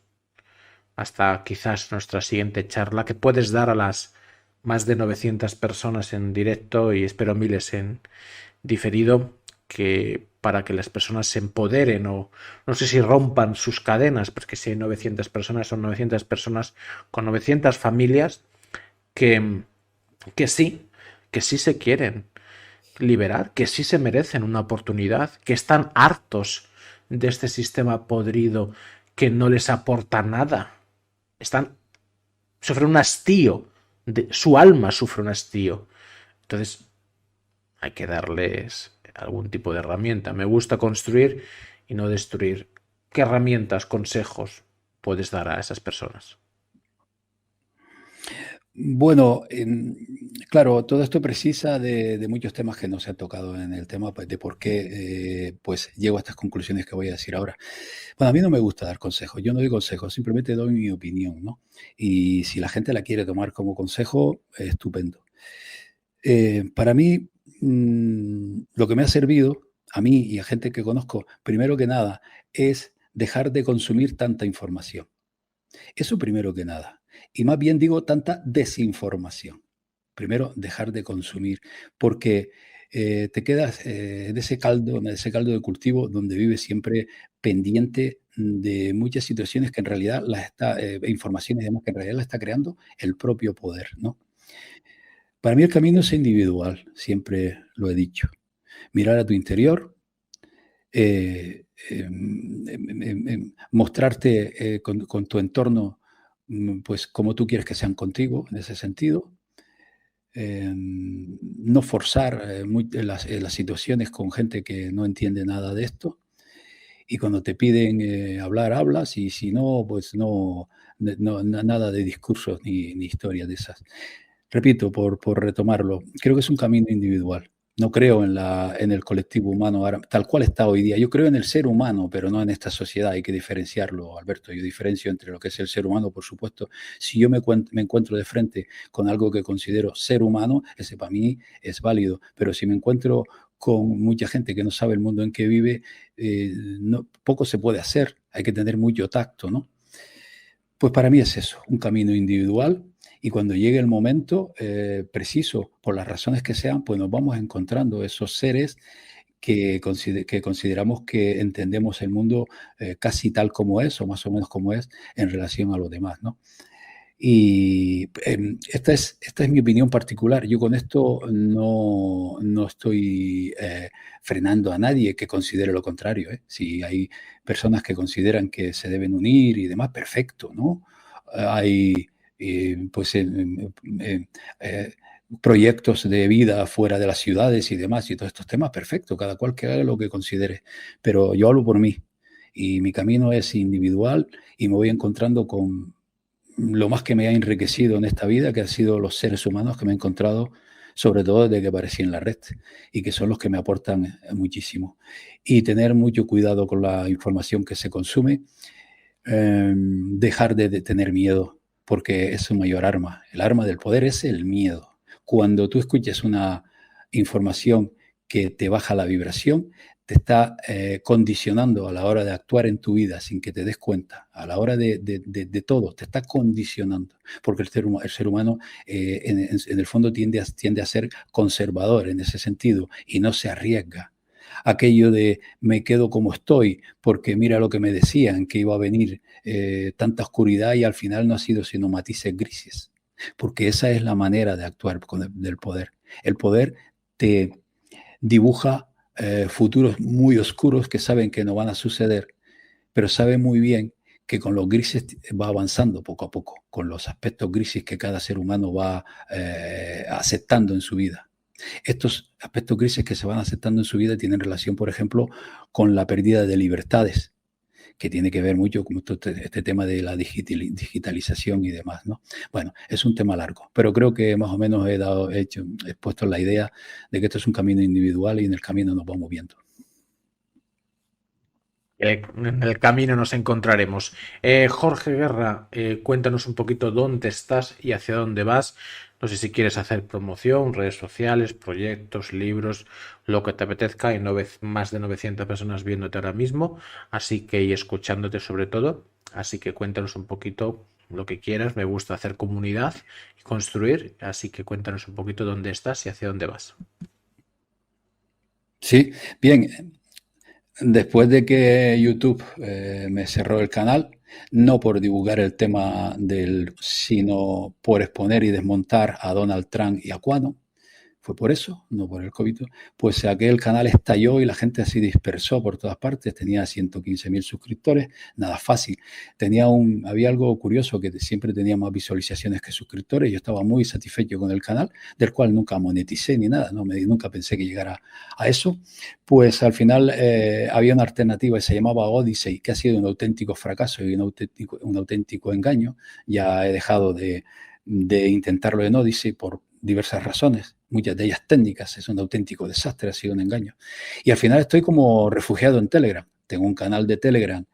Hasta quizás nuestra siguiente charla que puedes dar a las más de 900 personas en directo y espero miles en diferido, que para que las personas se empoderen o no sé si rompan sus cadenas, porque si hay 900 personas son 900 personas con 900 familias que, que sí, que sí se quieren liberar, que sí se merecen una oportunidad, que están hartos de este sistema podrido que no les aporta nada. Sufren un hastío, su alma sufre un hastío. Entonces hay que darles algún tipo de herramienta. Me gusta construir y no destruir. ¿Qué herramientas, consejos puedes dar a esas personas? Bueno, claro, todo esto precisa de muchos temas que no se han tocado en el tema pues, de por qué pues llego a estas conclusiones que voy a decir ahora. Bueno, a mí no me gusta dar consejos, yo no doy consejos, simplemente doy mi opinión, ¿no? Y si la gente la quiere tomar como consejo, estupendo. Para mí, lo que me ha servido, a mí y a gente que conozco, primero que nada, es dejar de consumir tanta información. Eso primero que nada. Y más bien digo tanta desinformación. Primero, dejar de consumir, porque te quedas en ese caldo de cultivo donde vives siempre pendiente de muchas situaciones que en realidad informaciones digamos, que en realidad la está creando el propio poder, ¿no? Para mí el camino es individual, siempre lo he dicho. Mirar a tu interior, mostrarte con tu entorno, pues como tú quieres que sean contigo en ese sentido. No forzar las situaciones con gente que no entiende nada de esto y cuando te piden hablar, hablas, y si no, pues no, nada de discursos ni historias de esas. Repito, por retomarlo, creo que es un camino individual. No creo en el colectivo humano ahora, tal cual está hoy día. Yo creo en el ser humano, pero no en esta sociedad. Hay que diferenciarlo, Alberto. Yo diferencio entre lo que es el ser humano, por supuesto. Si yo me encuentro de frente con algo que considero ser humano, ese para mí es válido. Pero si me encuentro con mucha gente que no sabe el mundo en que vive, poco se puede hacer. Hay que tener mucho tacto, ¿no? Pues para mí es eso, un camino individual, y cuando llegue el momento preciso, por las razones que sean, pues nos vamos encontrando esos seres que consideramos que entendemos el mundo casi tal como es, o más o menos como es, en relación a los demás, ¿no? Y esta es mi opinión particular. Yo con esto no estoy frenando a nadie que considere lo contrario, ¿eh? Si hay personas que consideran que se deben unir y demás, perfecto, ¿no? Hay pues eh, proyectos de vida fuera de las ciudades y demás, y todos estos temas, perfecto, cada cual que haga lo que considere. Pero yo hablo por mí, y mi camino es individual, y me voy encontrando con lo más que me ha enriquecido en esta vida, que han sido los seres humanos que me he encontrado, sobre todo desde que aparecí en la red, y que son los que me aportan muchísimo. Y tener mucho cuidado con la información que se consume, dejar de tener miedo, porque es su mayor arma. El arma del poder es el miedo. Cuando tú escuchas una información que te baja la vibración, te está condicionando a la hora de actuar en tu vida sin que te des cuenta, a la hora de todo, te está condicionando, porque el ser humano en el fondo tiende a ser conservador en ese sentido, y no se arriesga. Aquello de me quedo como estoy, porque mira lo que me decían, que iba a venir tanta oscuridad, y al final no ha sido sino matices grises, porque esa es la manera de actuar del poder. El poder te dibuja futuros muy oscuros que saben que no van a suceder, pero sabe muy bien que con los grises va avanzando poco a poco, con los aspectos grises que cada ser humano va aceptando en su vida. Estos aspectos grises que se van aceptando en su vida tienen relación, por ejemplo, con la pérdida de libertades, que tiene que ver mucho con este tema de la digitalización y demás, ¿no? Bueno, es un tema largo, pero creo que más o menos he expuesto la idea de que esto es un camino individual, y en el camino nos vamos viendo. En el camino nos encontraremos. Jorge Guerra, cuéntanos un poquito dónde estás y hacia dónde vas. No sé si quieres hacer promoción, redes sociales, proyectos, libros, lo que te apetezca. Hay más de 900 personas viéndote ahora mismo, así que y escuchándote sobre todo. Así que cuéntanos un poquito lo que quieras. Me gusta hacer comunidad y construir, así que cuéntanos un poquito dónde estás y hacia dónde vas. Sí, bien. Después de que YouTube me cerró el canal, no por divulgar el tema sino por exponer y desmontar a Donald Trump y a Cuano, fue por eso, no por el COVID, pues aquel canal estalló y la gente se dispersó por todas partes. Tenía 115.000 suscriptores, nada fácil. Había algo curioso, que siempre tenía más visualizaciones que suscriptores. Yo estaba muy satisfecho con el canal, del cual nunca moneticé ni nada, nunca pensé que llegara a eso. Pues al final había una alternativa y se llamaba Odyssey, que ha sido un auténtico fracaso y un auténtico engaño. Ya he dejado de intentarlo en Odyssey por diversas razones, muchas de ellas técnicas. Es un auténtico desastre, ha sido un engaño. Y al final estoy como refugiado en Telegram. Tengo un canal de Telegram,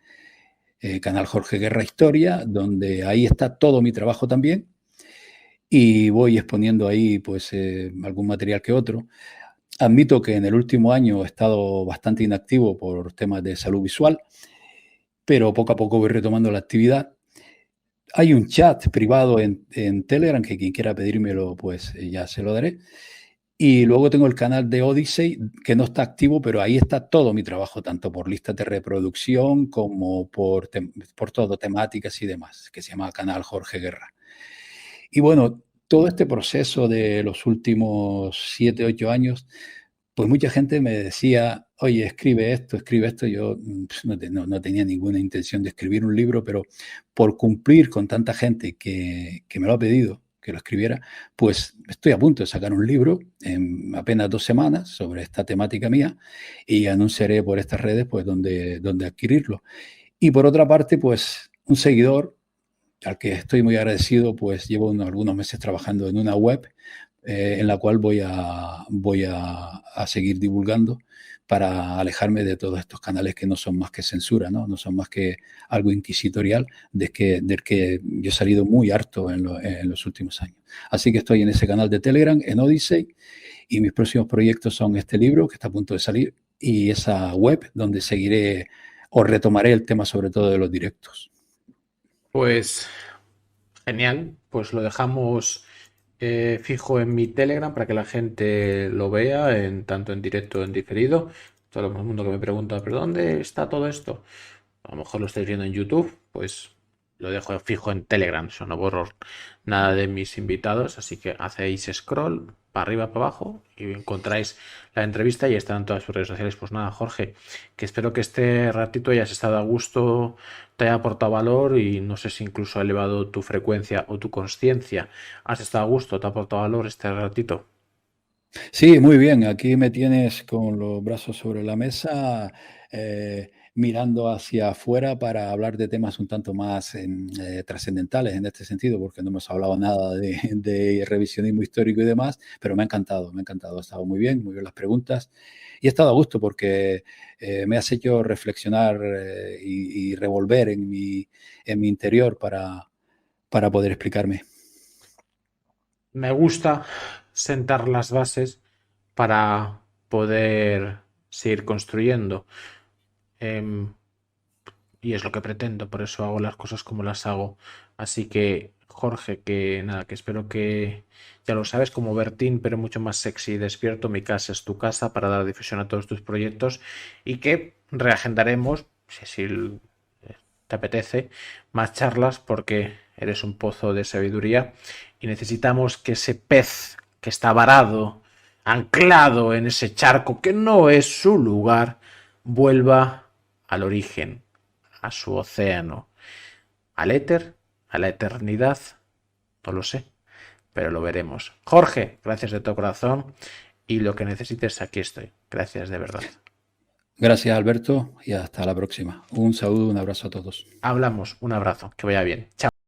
canal Jorge Guerra Historia, donde ahí está todo mi trabajo también, y voy exponiendo ahí pues algún material que otro. Admito que en el último año he estado bastante inactivo por temas de salud visual, pero poco a poco voy retomando la actividad. Hay un chat privado en Telegram, que quien quiera pedírmelo, pues ya se lo daré. Y luego tengo el canal de Odyssey, que no está activo, pero ahí está todo mi trabajo, tanto por listas de reproducción como por todo, temáticas y demás, que se llama Canal Jorge Guerra. Y bueno, todo este proceso de los últimos 7, 8 años, pues mucha gente me decía, oye, escribe esto, escribe esto. Yo no tenía ninguna intención de escribir un libro, pero por cumplir con tanta gente que me lo ha pedido, que lo escribiera, pues estoy a punto de sacar un libro en apenas 2 semanas sobre esta temática mía y anunciaré por estas redes pues donde adquirirlo. Y por otra parte, pues un seguidor al que estoy muy agradecido, pues llevo algunos meses trabajando en una web en la cual voy a seguir divulgando para alejarme de todos estos canales que no son más que censura, no son más que algo inquisitorial del que yo he salido muy harto en los últimos años. Así que estoy en ese canal de Telegram, en Odyssey, y mis próximos proyectos son este libro que está a punto de salir y esa web donde seguiré o retomaré el tema sobre todo de los directos. Pues genial, pues lo dejamos fijo en mi Telegram para que la gente lo vea tanto en directo o en diferido. Todo el mundo que me pregunta, ¿pero dónde está todo esto? A lo mejor lo estáis viendo en YouTube, pues lo dejo fijo en Telegram. Yo no borro nada de mis invitados, así que hacéis scroll para arriba, para abajo y encontráis la entrevista y están en todas sus redes sociales. Pues nada, Jorge, que espero que este ratito hayas estado a gusto, te haya aportado valor y no sé si incluso ha elevado tu frecuencia o tu conciencia. ¿Has estado a gusto? ¿Te ha aportado valor este ratito? Sí, muy bien. Aquí me tienes con los brazos sobre la mesa, mirando hacia afuera para hablar de temas un tanto más trascendentales en este sentido, porque no hemos hablado nada de revisionismo histórico y demás, pero me ha encantado, me ha encantado. Ha estado muy bien las preguntas y he estado a gusto porque me has hecho reflexionar y revolver en mi interior para poder explicarme. Me gusta sentar las bases para poder seguir construyendo. Em, y es lo que pretendo, por eso hago las cosas como las hago. Así que, Jorge, que nada, que espero que ya lo sabes, como Bertín, pero mucho más sexy y despierto, mi casa es tu casa para dar difusión a todos tus proyectos y que reagendaremos, si así te apetece, más charlas porque eres un pozo de sabiduría y necesitamos que ese pez que está varado, anclado en ese charco que no es su lugar, vuelva al origen, a su océano, al éter, a la eternidad, no lo sé, pero lo veremos. Jorge, gracias de todo corazón y lo que necesites aquí estoy. Gracias de verdad. Gracias, Alberto, y hasta la próxima. Un saludo, un abrazo a todos. Hablamos, un abrazo, que vaya bien. Chao.